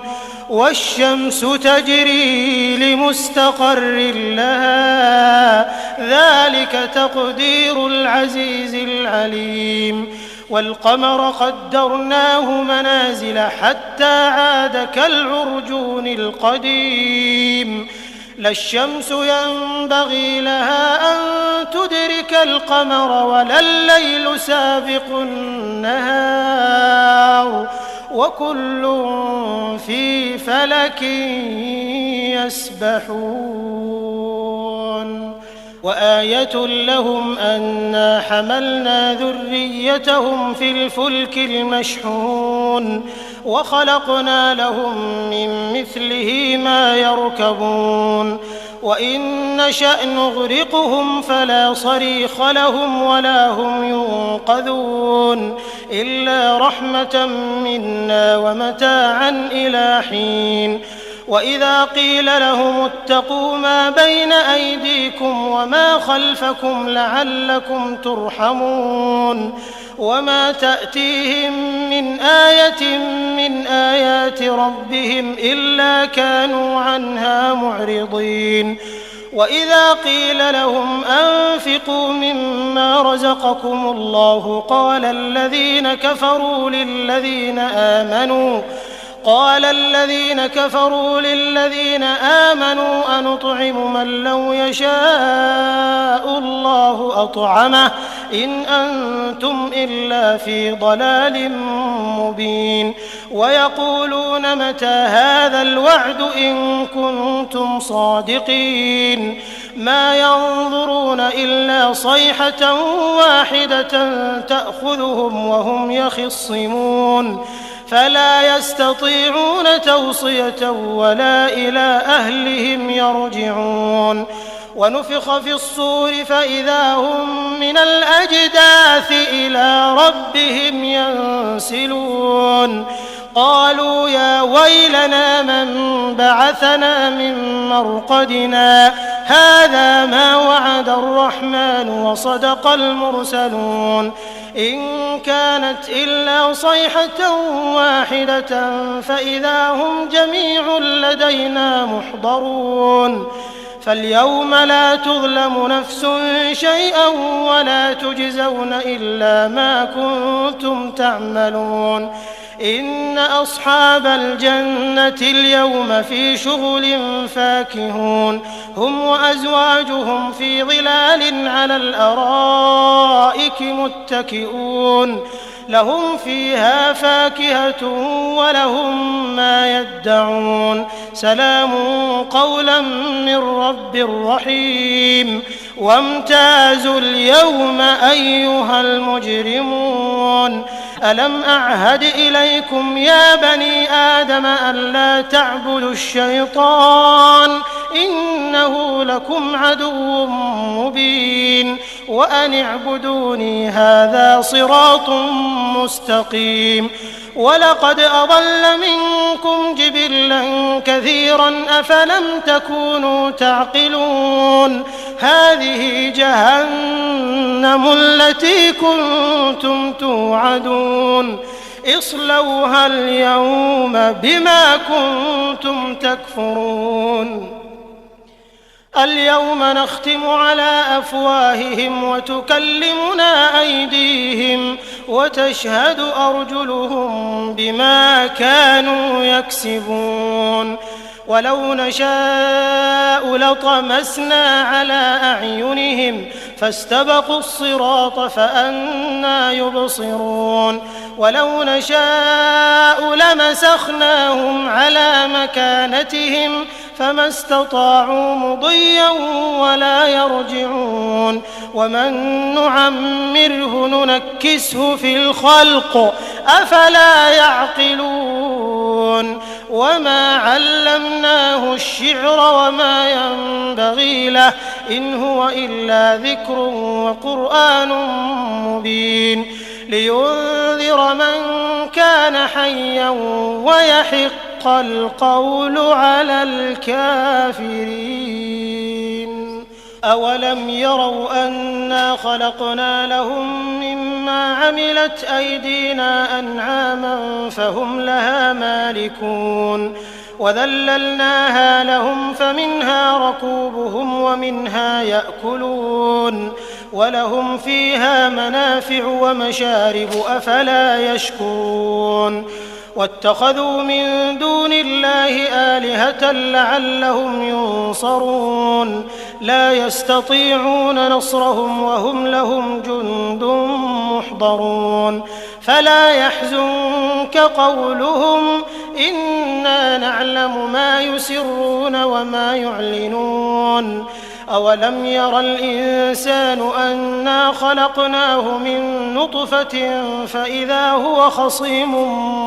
والشمس تجري لمستقر لها ذلك تقدير العزيز العليم والقمر قدرناه منازل حتى عاد كالعرجون القديم لا الشمس ينبغي لها أن تدرك القمر ولا الليل سابق النهار وكل في فلك يسبحون وآية لهم أنا حملنا ذريتهم في الفلك المشحون وخلقنا لهم من مثله ما يركبون وإن نشأ نغرقهم فلا صريخ لهم ولا هم ينقذون إلا رحمة منا ومتاعا إلى حين وإذا قيل لهم اتقوا ما بين أيديكم وما خلفكم لعلكم ترحمون وما تأتيهم من آية من آيات ربهم إلا كانوا عنها معرضين وإذا قيل لهم أنفقوا مما رزقكم الله قال الذين كفروا للذين آمنوا أنطعم من لو يشاء الله أطعمه إن أنتم إلا في ضلال مبين ويقولون متى هذا الوعد إن كنتم صادقين ما ينظرون إلا صيحة واحدة تأخذهم وهم يخصمون فلا يستطيعون توصية ولا إلى أهلهم يرجعون ونفخ في الصور فإذا هم من الأجداث إلى ربهم ينسلون قالوا يا ويلنا من بعثنا من مرقدنا هذا ما وعد الرحمن وصدق المرسلون إن كانت إلا صيحة واحدة فإذا هم جميع لدينا محضرون فاليوم لا تظلم نفس شيئا ولا تجزون إلا ما كنتم تعملون إن أصحاب الجنة اليوم في شغل فاكهون هم وأزواجهم في ظلال على الأرائك متكئون لهم فيها فاكهة ولهم ما يدعون سلام قولا من رب رحيم وامتازوا اليوم أيها المجرمون ألم أعهد إليكم يا بني آدم ألا تعبدوا الشيطان إنه لكم عدو مبين وأن اعبدوني هذا صراط مستقيم ولقد أضل منكم جبلا كثيرا أفلم تكونوا تعقلون هذه جهنم التي كنتم توعدون اصلوها اليوم بما كنتم تكفرون اليوم نختم على أفواههم وتكلمنا أيديهم وتشهد أرجلهم بما كانوا يكسبون ولو نشاء لطمسنا على أعينهم فاستبقوا الصراط فأنى يبصرون ولو نشاء لمسخناهم على مكانتهم فما استطاعوا مضيا ولا يرجعون ومن نعمره ننكسه في الخلق أفلا يعقلون وما علمناه الشعر وما ينبغي له إن هو إلا ذكر وقرآن مبين لينذر من كان حيا ويحق القول على الكافرين أولم يروا أنا خلقنا لهم مما عملت أيدينا أنعاما فهم لها مالكون وذللناها لهم فمنها ركوبهم ومنها يأكلون ولهم فيها منافع ومشارب أفلا يشكرون واتخذوا من دون الله آلهة لعلهم ينصرون لا يستطيعون نصرهم وهم لهم جند محضرون فلا يحزنك قولهم إنا نعلم ما يسرون وما يعلنون أولم ير الإنسان أنا خلقناه من نطفة فإذا هو خصيم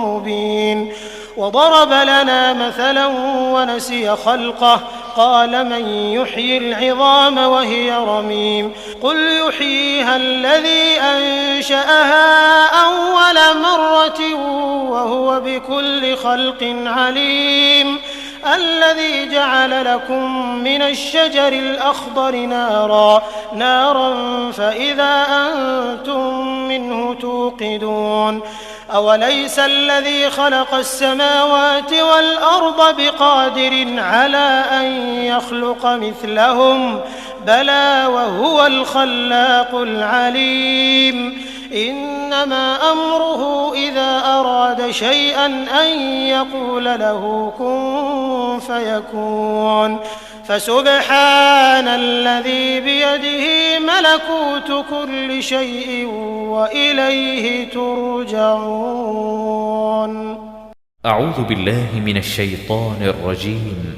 مبين وضرب لنا مثلا ونسي خلقه قال من يحيي العظام وهي رميم قل يحييها الذي أنشأها أول مرة وهو بكل خلق عليم الذي جعل لكم من الشجر الأخضر نارا فإذا أنتم منه توقدون أوليس الذي خلق السماوات والأرض بقادر على أن يخلق مثلهم بلى وهو الخلاق العليم إنما أمره إذا أراد شيئا أن يقول له كن فيكون فسبحان الذي بيده ملكوت كل شيء وإليه ترجعون. أعوذ بالله من الشيطان الرجيم.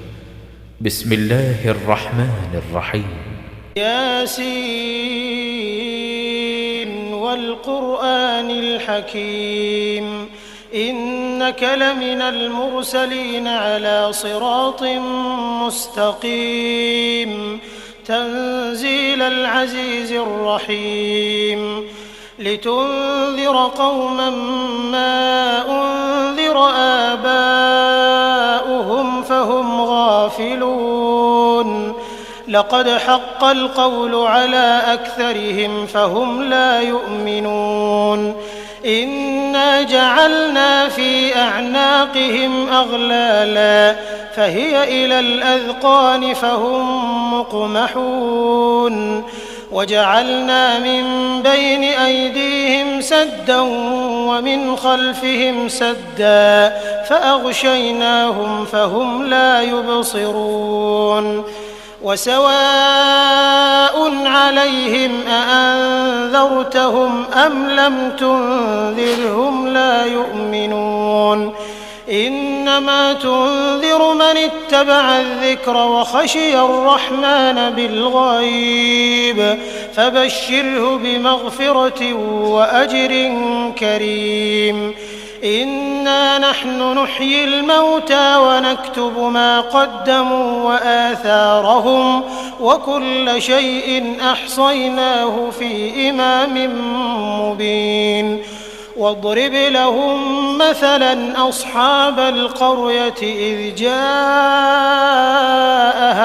بسم الله الرحمن الرحيم. ياسين والقرآن الحكيم إنك لمن المرسلين على صراط مستقيم تنزيل العزيز الرحيم لتنذر قوما ما أنذر آباؤهم فهم غافلون لقد حق القول على أكثرهم فهم لا يؤمنون إنا جعلنا في أعناقهم أغلالا فهي إلى الأذقان فهم مقمحون وجعلنا من بين أيديهم سدا ومن خلفهم سدا فأغشيناهم فهم لا يبصرون وسواء عليهم أأنذرتهم أم لم تنذرهم لا يؤمنون إنما تنذر من اتبع الذكر وخشي الرحمن بالغيب فبشره بمغفرة وأجر كريم إنا نحن نحيي الموتى ونكتب ما قدموا وآثارهم وكل شيء أحصيناه في إمام مبين واضرب لهم مثلا أصحاب القرية إذ جاءها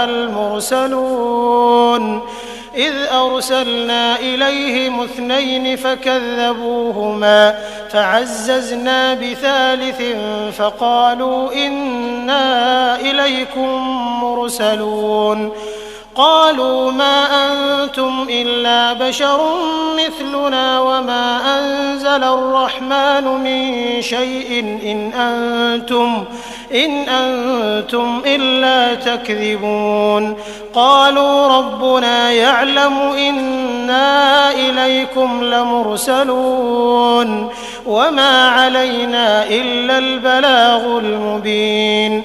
المرسلون إذ أرسلنا إليهم 2 فكذبوهما فعززنا بثالث فقالوا إنا إليكم مرسلون قالوا ما أنتم إلا بشر مثلنا وما أنزل الرحمن من شيء إن أنتم إلا تكذبون قالوا ربنا يعلم إنا إليكم لمرسلون وما علينا إلا البلاغ المبين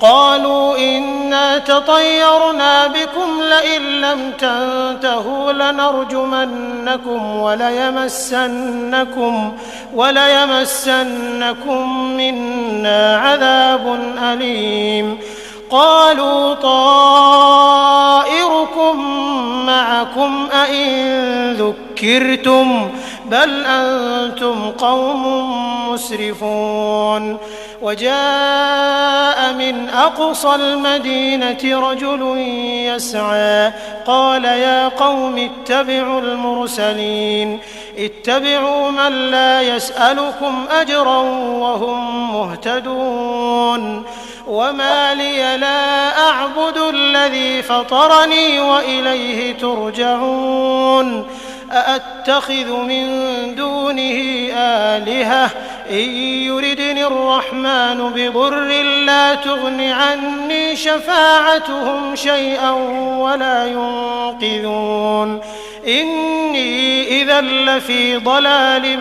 قالوا إنا تطيرنا بكم لئن لم تنتهوا لنرجمنكم وليمسنكم منا عذاب أليم قالوا طائركم معكم أئن ذكرتم بل أنتم قوم مسرفون وجاء من أقصى المدينة رجل يسعى قال يا قوم اتبعوا المرسلين اتبعوا من لا يسألكم أجرا وهم مهتدون وما لي لا أعبد الذي فطرني وإليه ترجعون أأتخذ من دونه آلهة إن يردني الرحمن بضر لا تغن عني شفاعتهم شيئا ولا ينقذون إني إذا لفي ضلال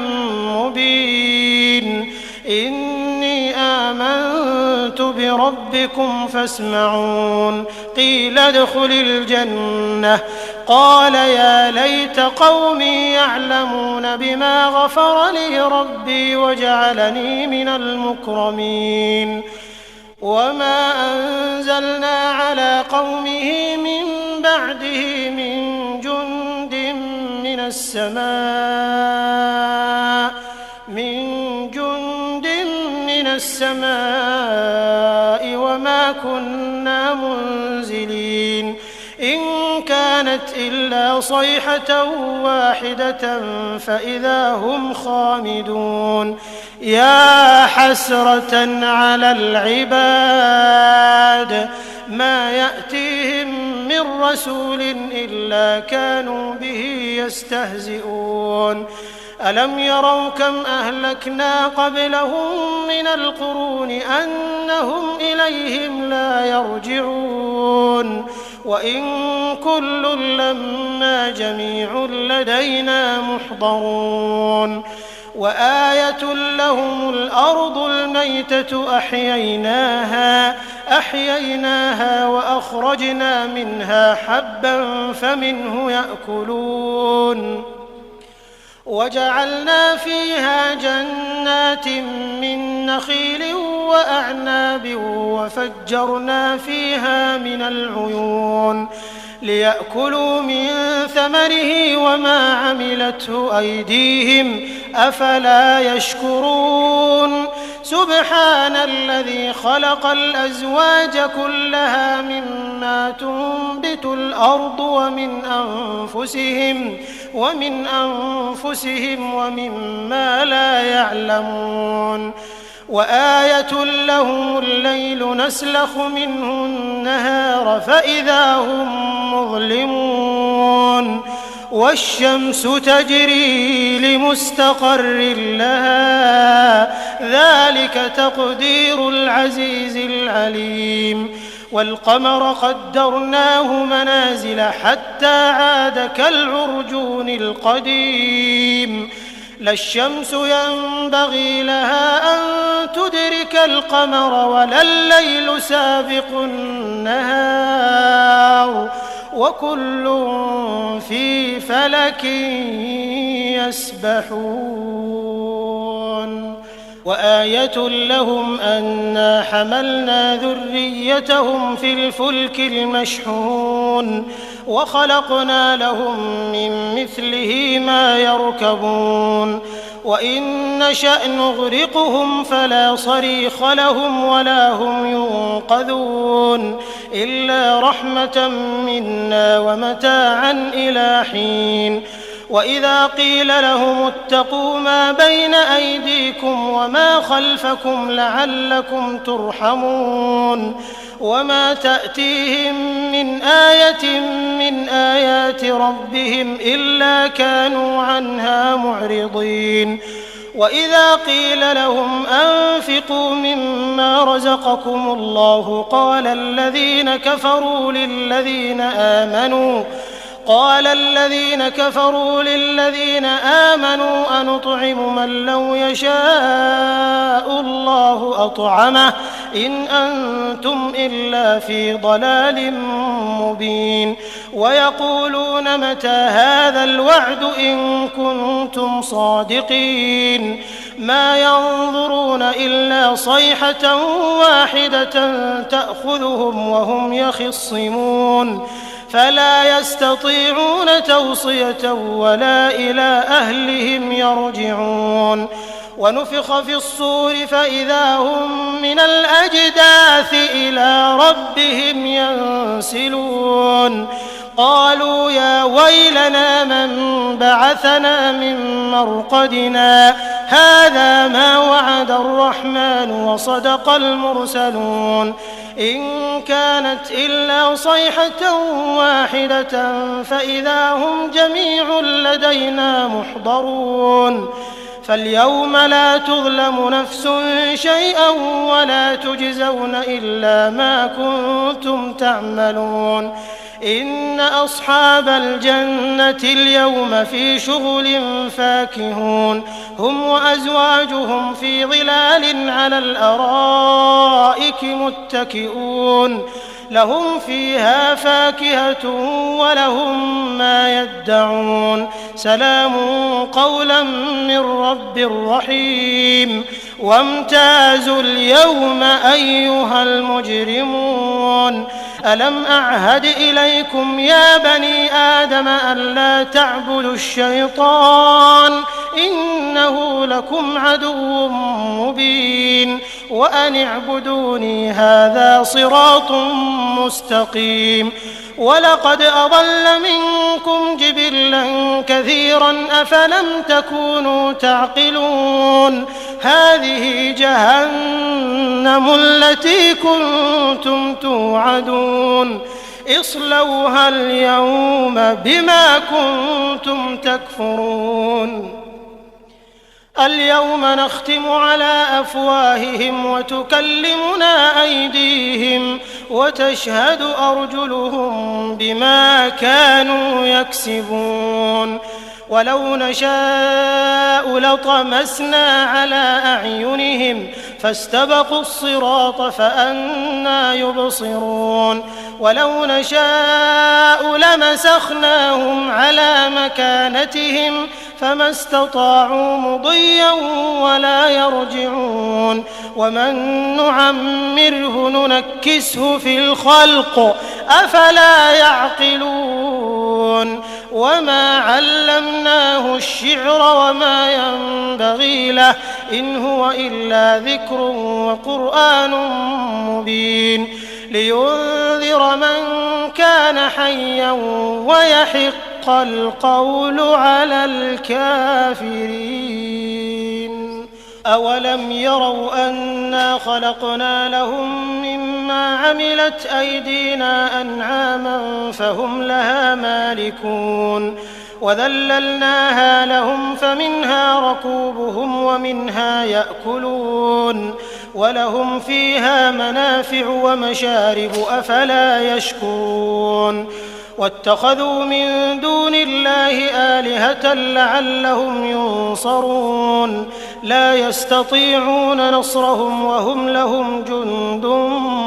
مبين إني آمنت بربكم فاسمعون قيل ادخل الجنة قال يا ليت قومي يعلمون بما غفر لي ربي وجعلني من المكرمين وما أنزلنا على قومه من بعده من جند من السماء وما كنا منزلين إن كانت إلا صيحة واحدة فإذا هم خامدون يا حسرة على العباد ما يأتيهم من رسول إلا كانوا به يستهزئون ألم يروا كم أهلكنا قبلهم من القرون أنهم إليهم لا يرجعون وإن كل لما جميع لدينا محضرون وآية لهم الأرض الميتة أحييناها وأخرجنا منها حبا فمنه يأكلون وجعلنا فيها جنات من نخيل وأعناب وفجرنا فيها من العيون ليأكلوا من ثمره وما عملته أيديهم أفلا يشكرون سبحان الذي خلق الأزواج كلها مما تنبت الأرض ومن أنفسهم ومما لا يعلمون وآية لهم الليل نسلخ منه النهار فإذا هم مظلمون والشمس تجري لمستقر لها ذلك تقدير العزيز العليم والقمر قدرناه منازل حتى عاد كالعرجون القديم لا الشمس ينبغي لها أن تدرك القمر ولا الليل سابق النهار وكل في فلك يسبحون وآية لهم أنا حملنا ذريتهم في الفلك المشحون وخلقنا لهم من مثله ما يركبون وإن نشأ نغرقهم فلا صريخ لهم ولا هم ينقذون إلا رحمة منا ومتاعا إلى حين وإذا قيل لهم اتقوا ما بين أيديكم وما خلفكم لعلكم ترحمون وما تأتيهم من آية من آيات ربهم إلا كانوا عنها معرضين وإذا قيل لهم أنفقوا مما رزقكم الله قال الذين كفروا للذين آمنوا أنطعم من لو يشاء الله أطعمه إن أنتم إلا في ضلال مبين ويقولون متى هذا الوعد إن كنتم صادقين ما ينظرون إلا صيحة واحدة تأخذهم وهم يخصمون فلا يستطيعون توصية ولا إلى أهلهم يرجعون ونفخ في الصور فإذا هم من الأجداث إلى ربهم ينسلون قالوا يا ويلنا من بعثنا من مرقدنا هذا ما وعد الرحمن وصدق المرسلون إن كانت إلا صيحة واحدة فإذا هم جميع لدينا محضرون فاليوم لا تظلم نفس شيئا ولا تجزون إلا ما كنتم تعملون إن أصحاب الجنة اليوم في شغل فاكهون هم وأزواجهم في ظلال على الأرائك متكئون لهم فيها فاكهة ولهم ما يدعون سلام قولا من رب رحيم وامتازوا اليوم أيها المجرمون ألم أعهد إليكم يا بني آدم ألا تعبدوا الشيطان إنه لكم عدو مبين وأن اعبدوني هذا صراط مستقيم ولقد أضل منكم جبلا كثيرا أفلم تكونوا تعقلون هذه جهنم التي كنتم توعدون اصلوها اليوم بما كنتم تكفرون اليوم نختم على أفواههم وتكلمنا أيديهم وتشهد أرجلهم بما كانوا يكسبون ولو نشاء لطمسنا على أعينهم فاستبقوا الصراط فأنى يبصرون ولو نشاء لمسخناهم على مكانتهم فما استطاعوا مضيا ولا يرجعون ومن نعمره ننكسه في الخلق أفلا يعقلون وما علمناه الشعر وما ينبغي له إن هو إلا ذكر وقرآن مبين لينذر من كان حيا ويحق القول على الكافرين أولم يروا أنا خلقنا لهم مما عملت أيدينا أنعاما فهم لها مالكون وذللناها لهم فمنها ركوبهم ومنها يأكلون ولهم فيها منافع ومشارب أفلا يشكرون واتخذوا من دون الله آلهة لعلهم ينصرون لا يستطيعون نصرهم وهم لهم جند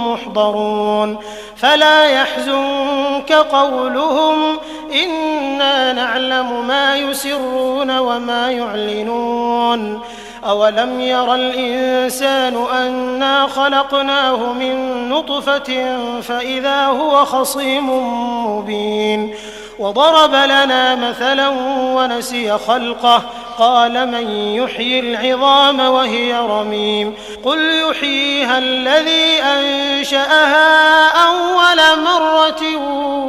محضرون فلا يحزنك قولهم إنا نعلم ما يسرون وما يعلنون أولم ير الإنسان أنا خلقناه من نطفة فإذا هو خصيم مبين وضرب لنا مثلا ونسي خلقه قال من يحيي العظام وهي رميم قل يحييها الذي أنشأها أول مرة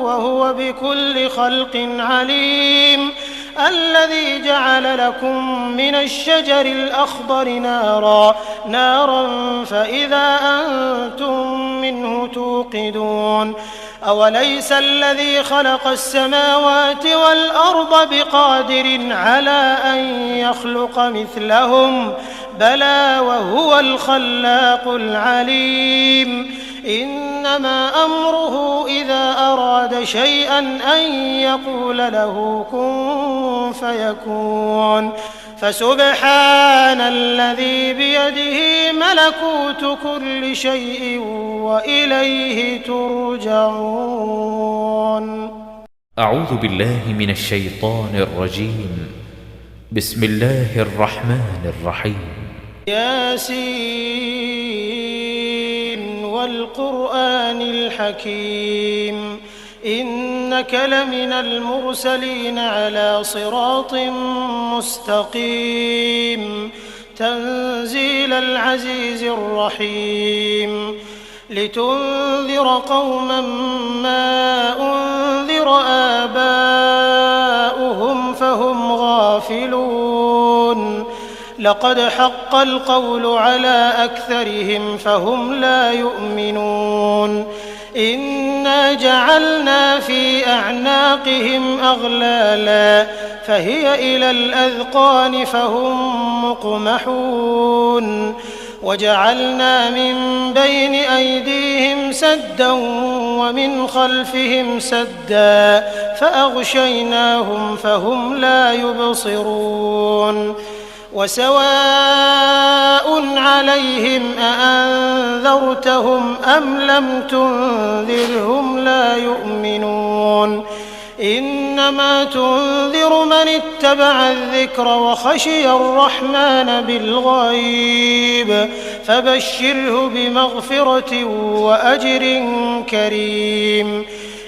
وهو بكل خلق عليم الذي جعل لكم من الشجر الأخضر نارا فإذا أنتم منه توقدون أوليس الذي خلق السماوات والأرض بقادر على أن يخلق مثلهم بلى وهو الخلاق العليم إنما أمره إذا أراد شيئا أن يقول له كن فيكون فسبحان الذي بيده ملكوت كل شيء وإليه ترجعون. أعوذ بالله من الشيطان الرجيم. بسم الله الرحمن الرحيم. ياسين والقرآن الحكيم إنك لمن المرسلين على صراط مستقيم تنزيل العزيز الرحيم لتنذر قوما ما أنذر آباؤهم فهم غافلون لقد حق القول على أكثرهم فهم لا يؤمنون إنا جعلنا في أعناقهم أغلالا فهي إلى الأذقان فهم مقمحون وجعلنا من بين أيديهم سدا ومن خلفهم سدا فأغشيناهم فهم لا يبصرون وسواء عليهم أأنذرتهم أم لم تنذرهم لا يؤمنون إنما تنذر من اتبع الذكر وخشي الرحمن بالغيب فبشره بمغفرة وأجر كريم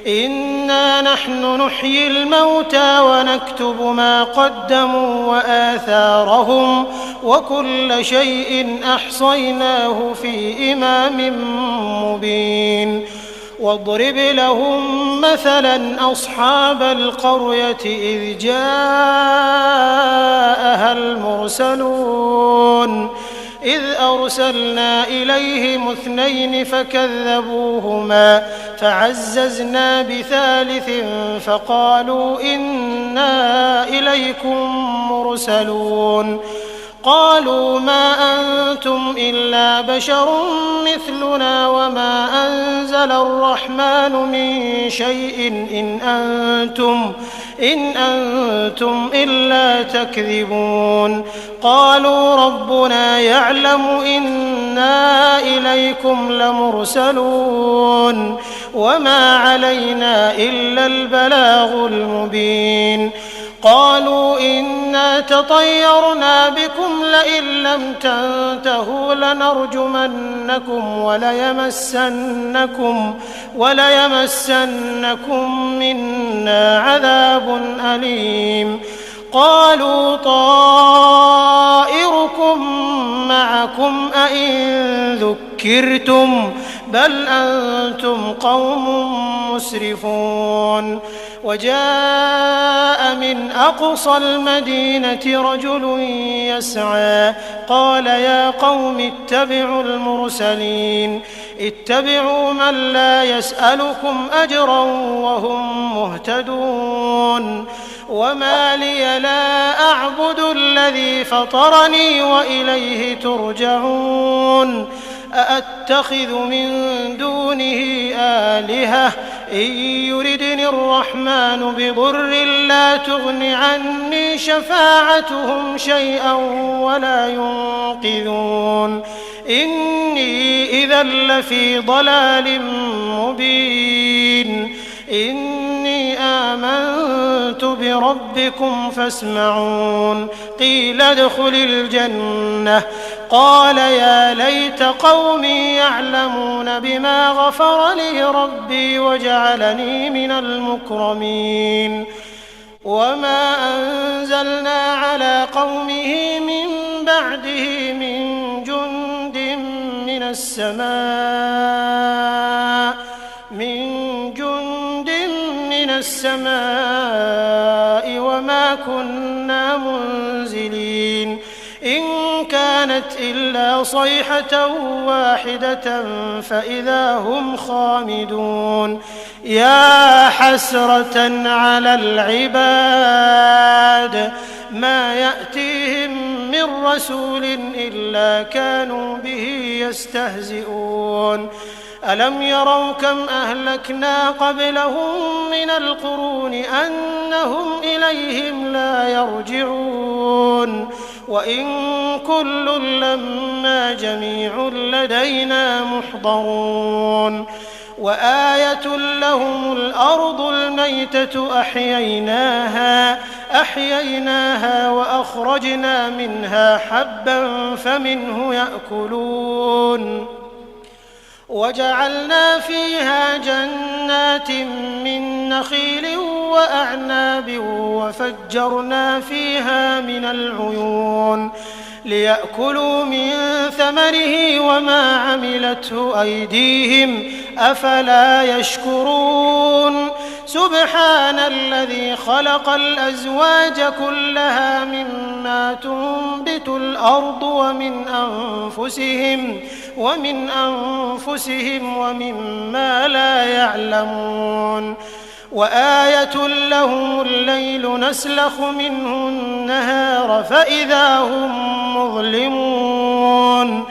إنا نحن نحيي الموتى ونكتب ما قدموا وآثارهم وكل شيء أحصيناه في إمام مبين واضرب لهم مثلا أصحاب القرية إذ جاءها المرسلون إذ أرسلنا إليهم 2 فكذبوهما فعززنا بثالث فقالوا إنا إليكم مرسلون قالوا ما أنتم إلا بشر مثلنا وما أنزل الرحمن من شيء إن أنتم إلا تكذبون قالوا ربنا يعلم إنا إليكم لمرسلون وما علينا إلا البلاغ المبين قالوا إنا تطيرنا بكم لئن لم تنتهوا لنرجمنكم وليمسنكم منا عذاب أليم قالوا طائركم معكم أئن ذكرتم بل أنتم قوم مسرفون وجاء من أقصى المدينة رجل يسعى قال يا قوم اتبعوا المرسلين اتبعوا من لا يسألكم أجرا وهم مهتدون وما لي لا أعبد الذي فطرني وإليه ترجعون أأتخذ من دونه آلهة إن يردني الرحمن بضر لا تغن عني شفاعتهم شيئا ولا ينقذون إني إذا لفي ضلال مبين إني آمنت بربكم فاسمعون قيل ادخل الجنة قال يا ليت قومي يعلمون بما غفر لي ربي وجعلني من المكرمين وما أنزلنا على قومه من بعده من جند من السماء وما كنا منزلين إن كانت إلا صيحة واحدة فإذا هم خامدون يا حسرة على العباد ما يأتيهم من رسول إلا كانوا به يستهزئون ألم يروا كم أهلكنا قبلهم من القرون أنهم إليهم لا يرجعون وإن كل لما جميع لدينا محضرون وآية لهم الأرض الميتة أحييناها وأخرجنا منها حبا فمنه يأكلون وجعلنا فيها جنات من نخيل وأعناب وفجرنا فيها من العيون ليأكلوا من ثمره وما عملته أيديهم أفلا يشكرون سبحان الذي خلق الأزواج كلها مما تنبت الأرض ومن أنفسهم ومما لا يعلمون وآية لهم الليل نسلخ منه النهار فإذا هم مظلمون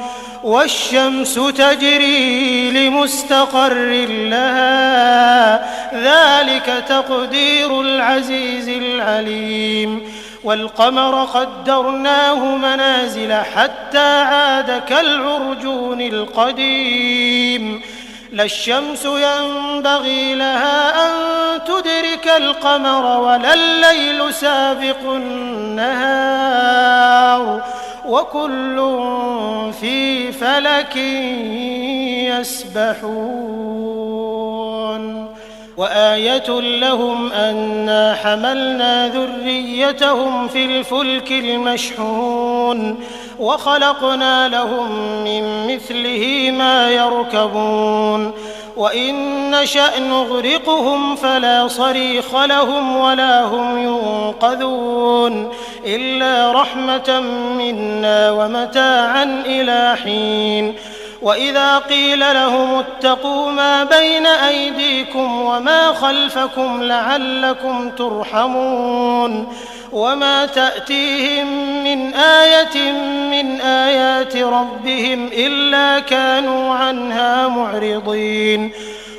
والشمس تجري لمستقر لها ذلك تقدير العزيز العليم والقمر قدرناه منازل حتى عاد كالعرجون القديم لا الشمس ينبغي لها أن تدرك القمر ولا الليل سابق النهار وكل في فلك يسبحون وآية لهم أنا حملنا ذريتهم في الفلك المشحون وخلقنا لهم من مثله ما يركبون وإن نشأ نغرقهم فلا صريخ لهم ولا هم ينقذون إلا رحمة منا ومتاعا إلى حين وإذا قيل لهم اتقوا ما بين أيديكم وما خلفكم لعلكم ترحمون وما تأتيهم من آية من آيات ربهم إلا كانوا عنها معرضين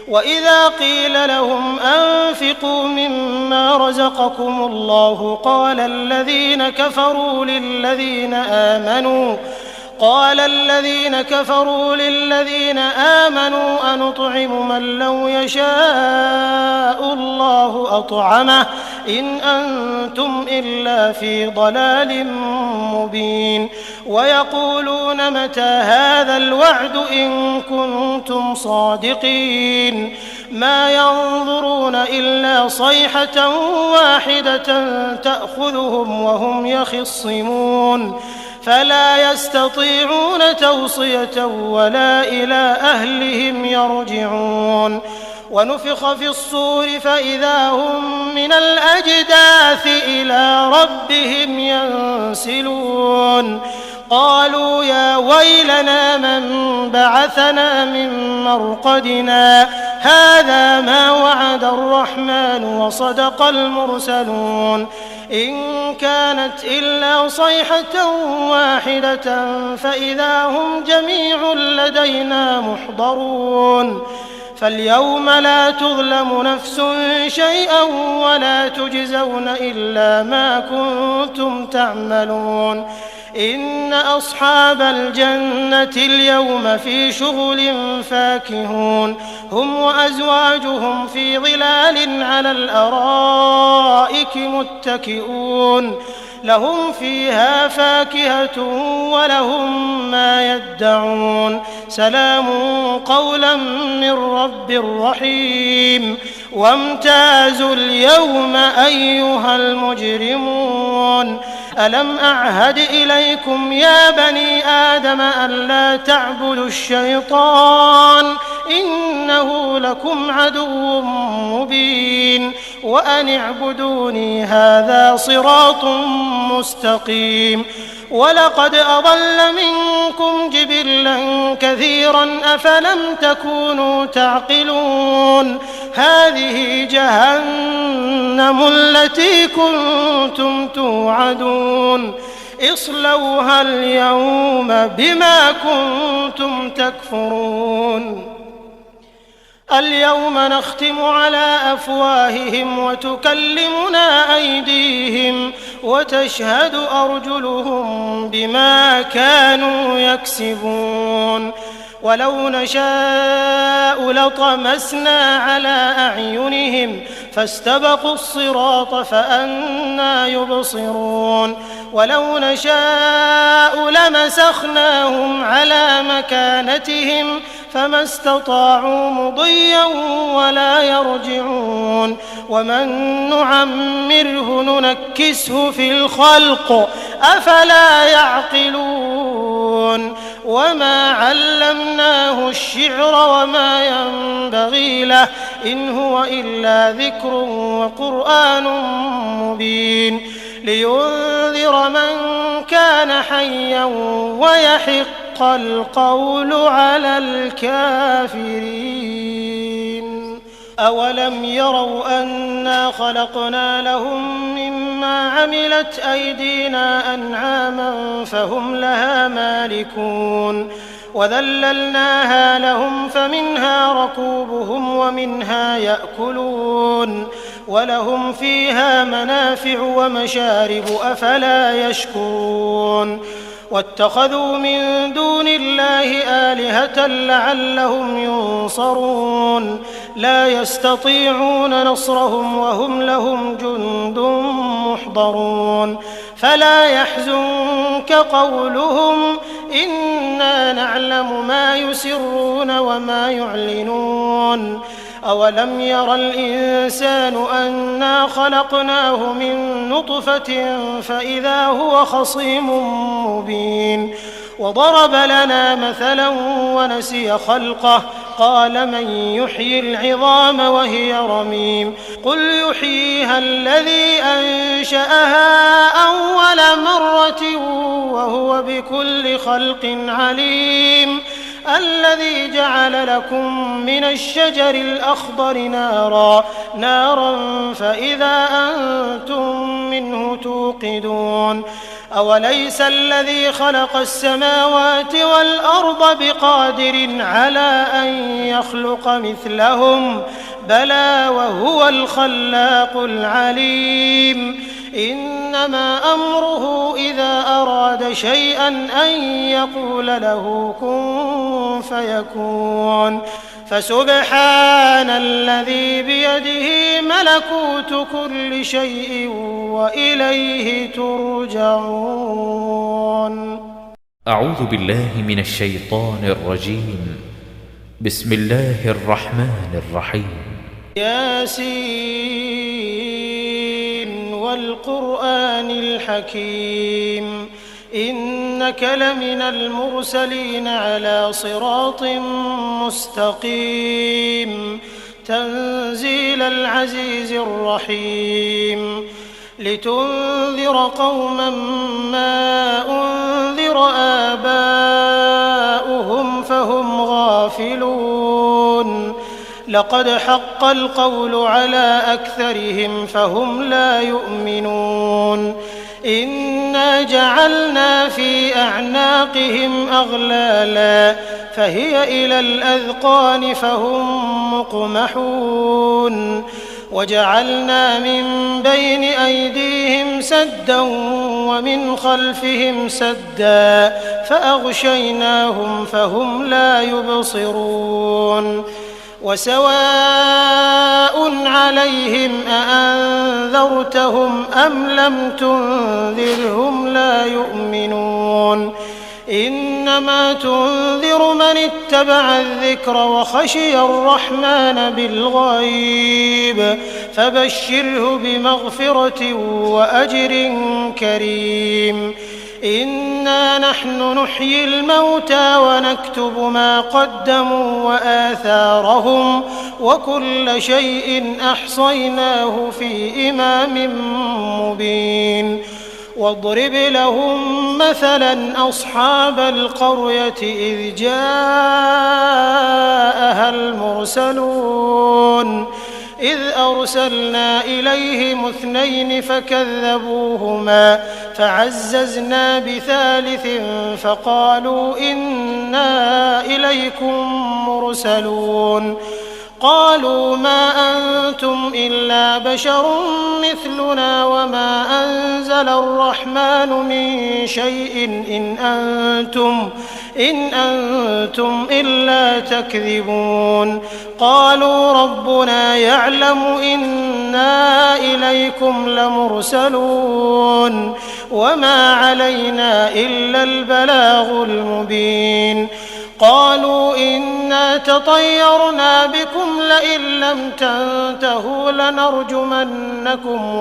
وإذا قيل لهم أنفقوا مما رزقكم الله قال الذين كفروا للذين آمنوا أنطعم من لو يشاء الله أطعمه إن أنتم إلا في ضلال مبين ويقولون متى هذا الوعد إن كنتم صادقين ما ينظرون إلا صيحة واحدة تأخذهم وهم يخصمون فلا يستطيعون توصية ولا إلى أهلهم يرجعون ونفخ في الصور فإذا هم من الأجداث إلى ربهم ينسلون قالوا يا ويلنا من بعثنا من مرقدنا هذا ما وعد الرحمن وصدق المرسلون إن كانت إلا صيحة واحدة فإذا هم جميع لدينا محضرون فاليوم لا تظلم نفس شيئا ولا تجزون إلا ما كنتم تعملون إن أصحاب الجنة اليوم في شغل فاكهون هم وأزواجهم في ظلال على الأرائك متكئون لهم فيها فاكهة ولهم ما يدعون سلام قولا من رب رحيم وامتازوا اليوم أيها المجرمون ألم أعهد إليكم يا بني آدم ألا تعبدوا الشيطان إنه لكم عدو مبين وأن اعبدوني هذا صراط مستقيم ولقد أضل منكم جبلا كثيرا أفلم تكونوا تعقلون هذه جهنم التي كنتم توعدون اصلوها اليوم بما كنتم تكفرون اليوم نختم على أفواههم وتكلمنا أيديهم وتشهد أرجلهم بما كانوا يكسبون ولو نشاء لطمسنا على أعينهم فاستبقوا الصراط فأنى يبصرون ولو نشاء لمسخناهم على مكانتهم فما استطاعوا مضيا ولا يرجعون ومن نعمره ننكسه في الخلق أفلا يعقلون وما علمناه الشعر وما ينبغي له إن هو إلا ذكر وقرآن مبين لينذر من كان حيا ويحق القول على الكافرين أولم يروا أنا خلقنا لهم مما عملت أيدينا أنعاما فهم لها مالكون وذللناها لهم فمنها ركوبهم ومنها يأكلون ولهم فيها منافع ومشارب أفلا يشكرون واتخذوا من دون الله آلهة لعلهم ينصرون لا يستطيعون نصرهم وهم لهم جند محضرون فلا يحزنك قولهم إنا نعلم ما يسرون وما يعلنون أولم ير الإنسان أنا خلقناه من نطفة فإذا هو خصيم مبين وضرب لنا مثلا ونسي خلقه قال من يحيي العظام وهي رميم قل يحييها الذي أنشأها أول مرة وهو بكل خلق عليم الذي جعل لكم من الشجر الأخضر نارا فإذا أنتم منه توقدون أوليس الذي خلق السماوات والأرض بقادر على أن يخلق مثلهم بلى وهو الخلاق العليم إنما أمره إذا أراد شيئا أن يقول له كن فيكون فسبحان الذي بيده ملكوت كل شيء وإليه ترجعون. أعوذ بالله من الشيطان الرجيم. بسم الله الرحمن الرحيم. ياسين والقرآن الحكيم إنك لمن المرسلين على صراط مستقيم تنزيل العزيز الرحيم لتنذر قوما ما أنذر آباؤهم فهم غافلون لقد حق القول على أكثرهم فهم لا يؤمنون إنا جعلنا في أعناقهم أغلالا فهي إلى الأذقان فهم مقمحون وجعلنا من بين أيديهم سدا ومن خلفهم سدا فأغشيناهم فهم لا يبصرون وسواء عليهم أأنذرتهم أم لم تنذرهم لا يؤمنون إنما تنذر من اتبع الذكر وخشي الرحمن بالغيب فبشره بمغفرة وأجر كريم إنا نحن نحيي الموتى ونكتب ما قدموا وآثارهم وكل شيء أحصيناه في إمام مبين واضرب لهم مثلا أصحاب القرية إذ جاءها المرسلون إذ أرسلنا إليهم 2 فكذبوهما فعززنا بثالث فقالوا إنا إليكم مرسلون قالوا ما أنتم إلا بشر مثلنا وما أنزل الرحمن من شيء إن أنتم إلا تكذبون قالوا ربنا يعلم إنا إليكم لمرسلون وما علينا إلا البلاغ المبين قالوا إنا تطيرنا بكم لئن لم تنتهوا لنرجمنكم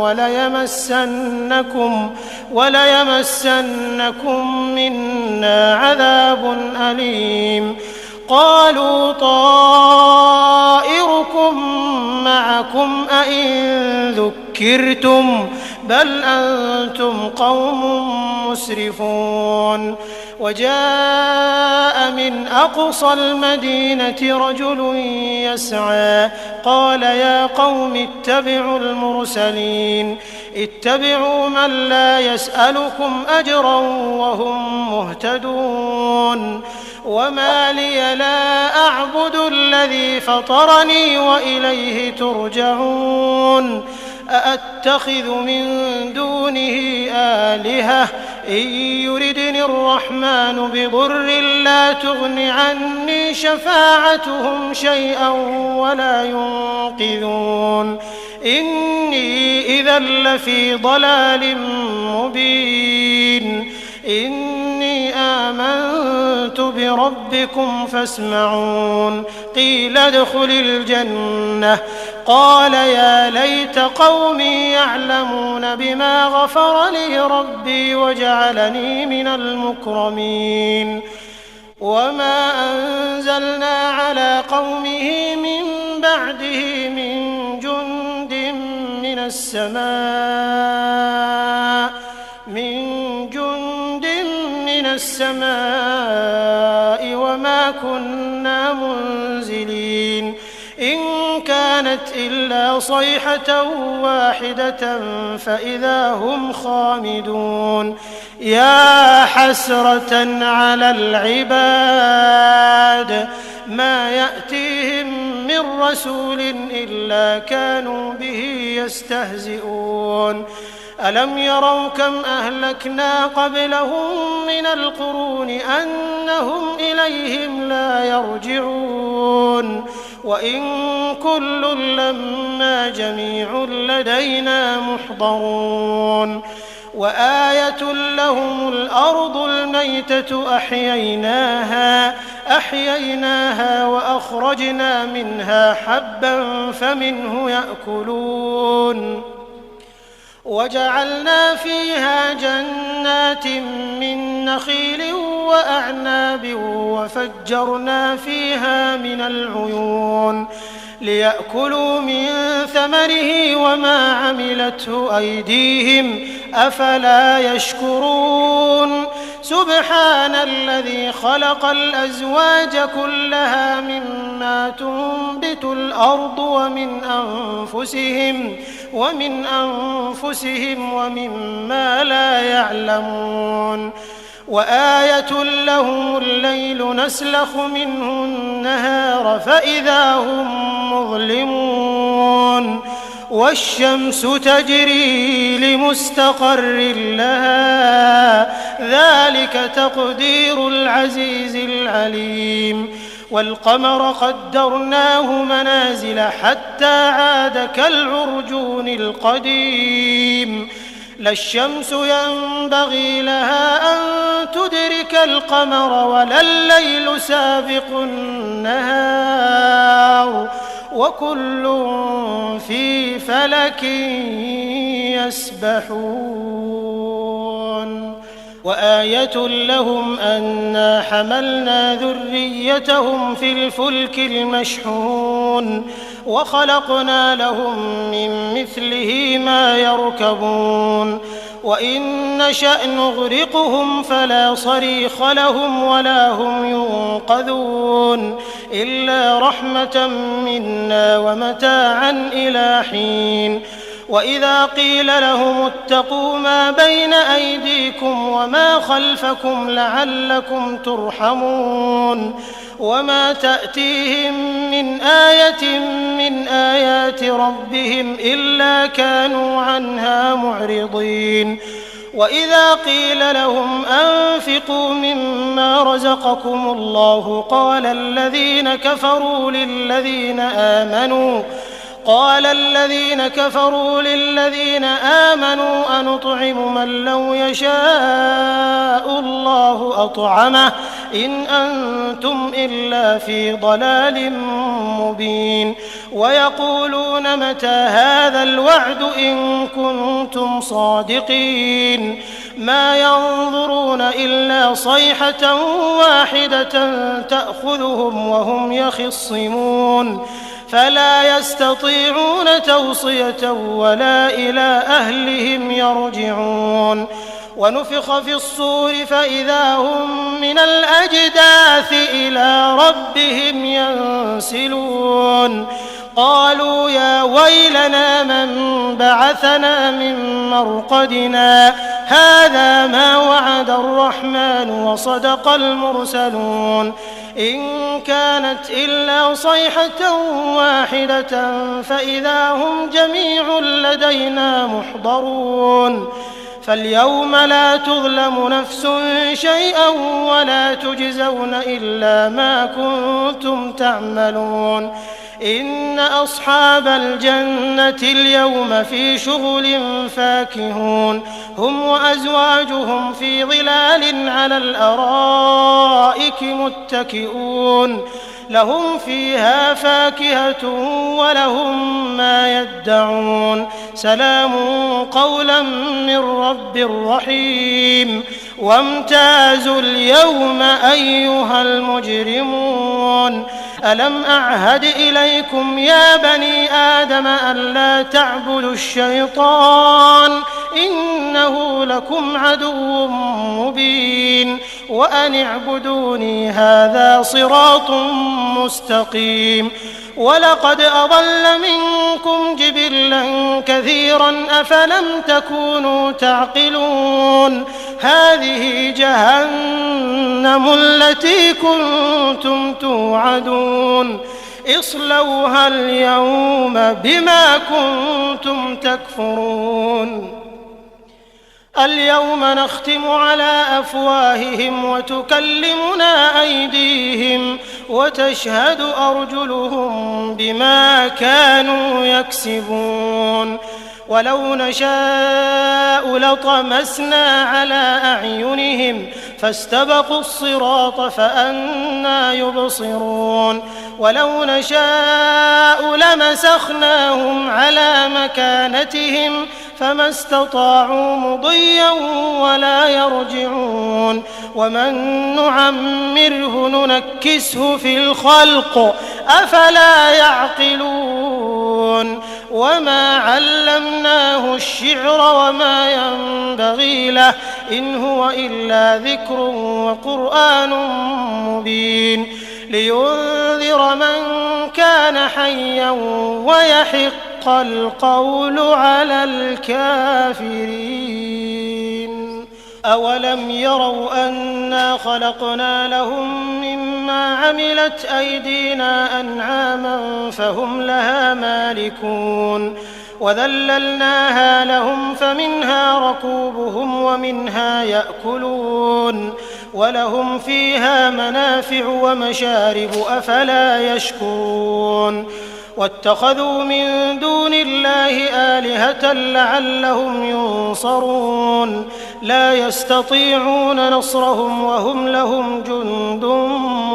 وليمسنكم منا عذاب أليم قالوا طائركم معكم أئن ذكرتم بل أنتم قوم مسرفون وجاء من أقصى المدينة رجل يسعى قال يا قوم اتبعوا المرسلين اتبعوا من لا يسألكم أجرا وهم مهتدون وما لي لا أعبد الذي فطرني وإليه ترجعون أأتخذ من دونه آلهة إن يردني الرحمن بضر لا تغن عني شفاعتهم شيئا ولا ينقذون إني إذا لفي ضلال مبين إني آمنت بربكم فاسمعون قيل ادخل الجنة قال يا ليت قومي يعلمون بما غفر لي ربي وجعلني من المكرمين وما أنزلنا على قومه من بعده من جند من السماء وما كنا منزلين إن كانت إلا صيحة واحدة فإذا هم خامدون يا حسرة على العباد ما يأتيهم من رسول إلا كانوا به يستهزئون ألم يروا كم أهلكنا قبلهم من القرون أنهم إليهم لا يرجعون وإن كل لما جميع لدينا محضرون وآية لهم الأرض الميتة أحييناها وأخرجنا منها حبا فمنه يأكلون وجعلنا فيها جنات من نخيل وأعناب وفجرنا فيها من العيون ليأكلوا من ثمره وما عملته أيديهم أفلا يشكرون سبحان الذي خلق الأزواج كلها مما تنبت الأرض ومن أنفسهم ومما لا يعلمون وآية لهم الليل نسلخ منه النهار فإذا هم مظلمون والشمس تجري لمستقر لها ذلك تقدير العزيز العليم والقمر قدرناه منازل حتى عاد كالعرجون القديم لا الشمس ينبغي لها أن تدرك القمر ولا الليل سابق النهار وكل في فلك يسبحون وآية لهم أنا حملنا ذريتهم في الفلك المشحون وخلقنا لهم من مثله ما يركبون وإن نشأ نغرقهم فلا صريخ لهم ولا هم ينقذون إلا رحمة منا ومتاعا إلى حين وإذا قيل لهم اتقوا ما بين أيديكم وما خلفكم لعلكم ترحمون وما تأتيهم من آية من آيات ربهم إلا كانوا عنها معرضين وإذا قيل لهم أنفقوا مما رزقكم الله قال الذين كفروا للذين آمنوا أنطعم من لو يشاء الله أطعمه إن أنتم إلا في ضلال مبين ويقولون متى هذا الوعد إن كنتم صادقين ما ينظرون إلا صيحة واحدة تأخذهم وهم يخصمون فلا يستطيعون توصية ولا إلى أهلهم يرجعون ونفخ في الصور فإذا هم من الأجداث إلى ربهم ينسلون قالوا يا ويلنا من بعثنا من مرقدنا هذا ما وعد الرحمن وصدق المرسلون إن كانت إلا صيحة واحدة فإذا هم جميع لدينا محضرون فاليوم لا تظلم نفس شيئا ولا تجزون إلا ما كنتم تعملون إن أصحاب الجنة اليوم في شغل فاكهون هم وأزواجهم في ظلال على الأرائك متكئون لهم فيها فاكهة ولهم ما يدعون سلام قولا من رب رحيم وامتازوا اليوم أيها المجرمون ألم أعهد إليكم يا بني آدم ألا تعبدوا الشيطان إنه لكم عدو مبين وأن اعبدوني هذا صراط مستقيم ولقد أضل منكم جبلا كثيرا أفلم تكونوا تعقلون هذه جهنم التي كنتم توعدون اصلوها اليوم بما كنتم تكفرون اليوم نختم على أفواههم وتكلمنا أيديهم وتشهد أرجلهم بما كانوا يكسبون ولو نشاء لطمسنا على أعينهم فاستبقوا الصراط فأنى يبصرون ولو نشاء لمسخناهم على مكانتهم فما استطاعوا مضيا ولا يرجعون ومن نعمره ننكسه في الخلق أفلا يعقلون وما علمناه الشعر وما ينبغي له إن هو إلا ذكر وقرآن مبين لينذر من كان حيا ويحق القول على الكافرين. أولم يروا أنا خلقنا لهم مما عملت أيدينا أنعاما فهم لها مالكون وذللناها لهم فمنها ركوبهم ومنها يأكلون ولهم فيها منافع ومشارب أفلا يشكرون واتخذوا من دون الله آلهة لعلهم ينصرون لا يستطيعون نصرهم وهم لهم جند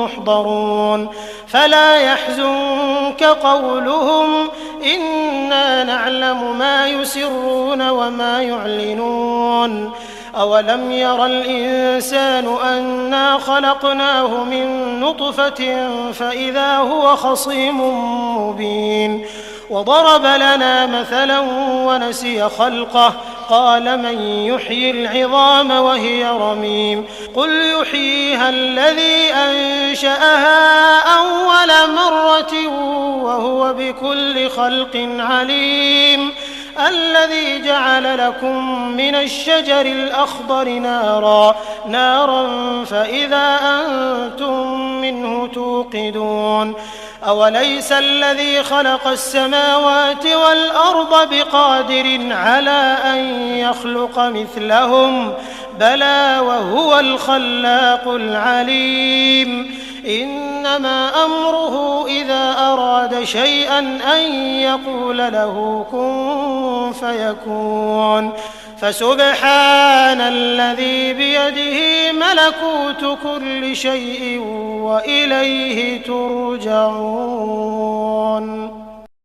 محضرون فلا يحزنك قولهم إنا نعلم ما يسرون وما يعلنون أولم ير الإنسان أنا خلقناه من نطفة فإذا هو خصيم مبين وضرب لنا مثلا ونسي خلقه قال من يحيي العظام وهي رميم قل يحييها الذي أنشأها أول مرة وهو بكل خلق عليم الذي جعل لكم من الشجر الأخضر نارا فإذا أنتم منه توقدون أوليس الذي خلق السماوات والأرض بقادر على أن يخلق مثلهم بلى وهو الخلاق العليم إنما أمره إذا أراد شيئا أن يقول له كن فيكون فسبحان الذي بيده ملكوت كل شيء وإليه ترجعون.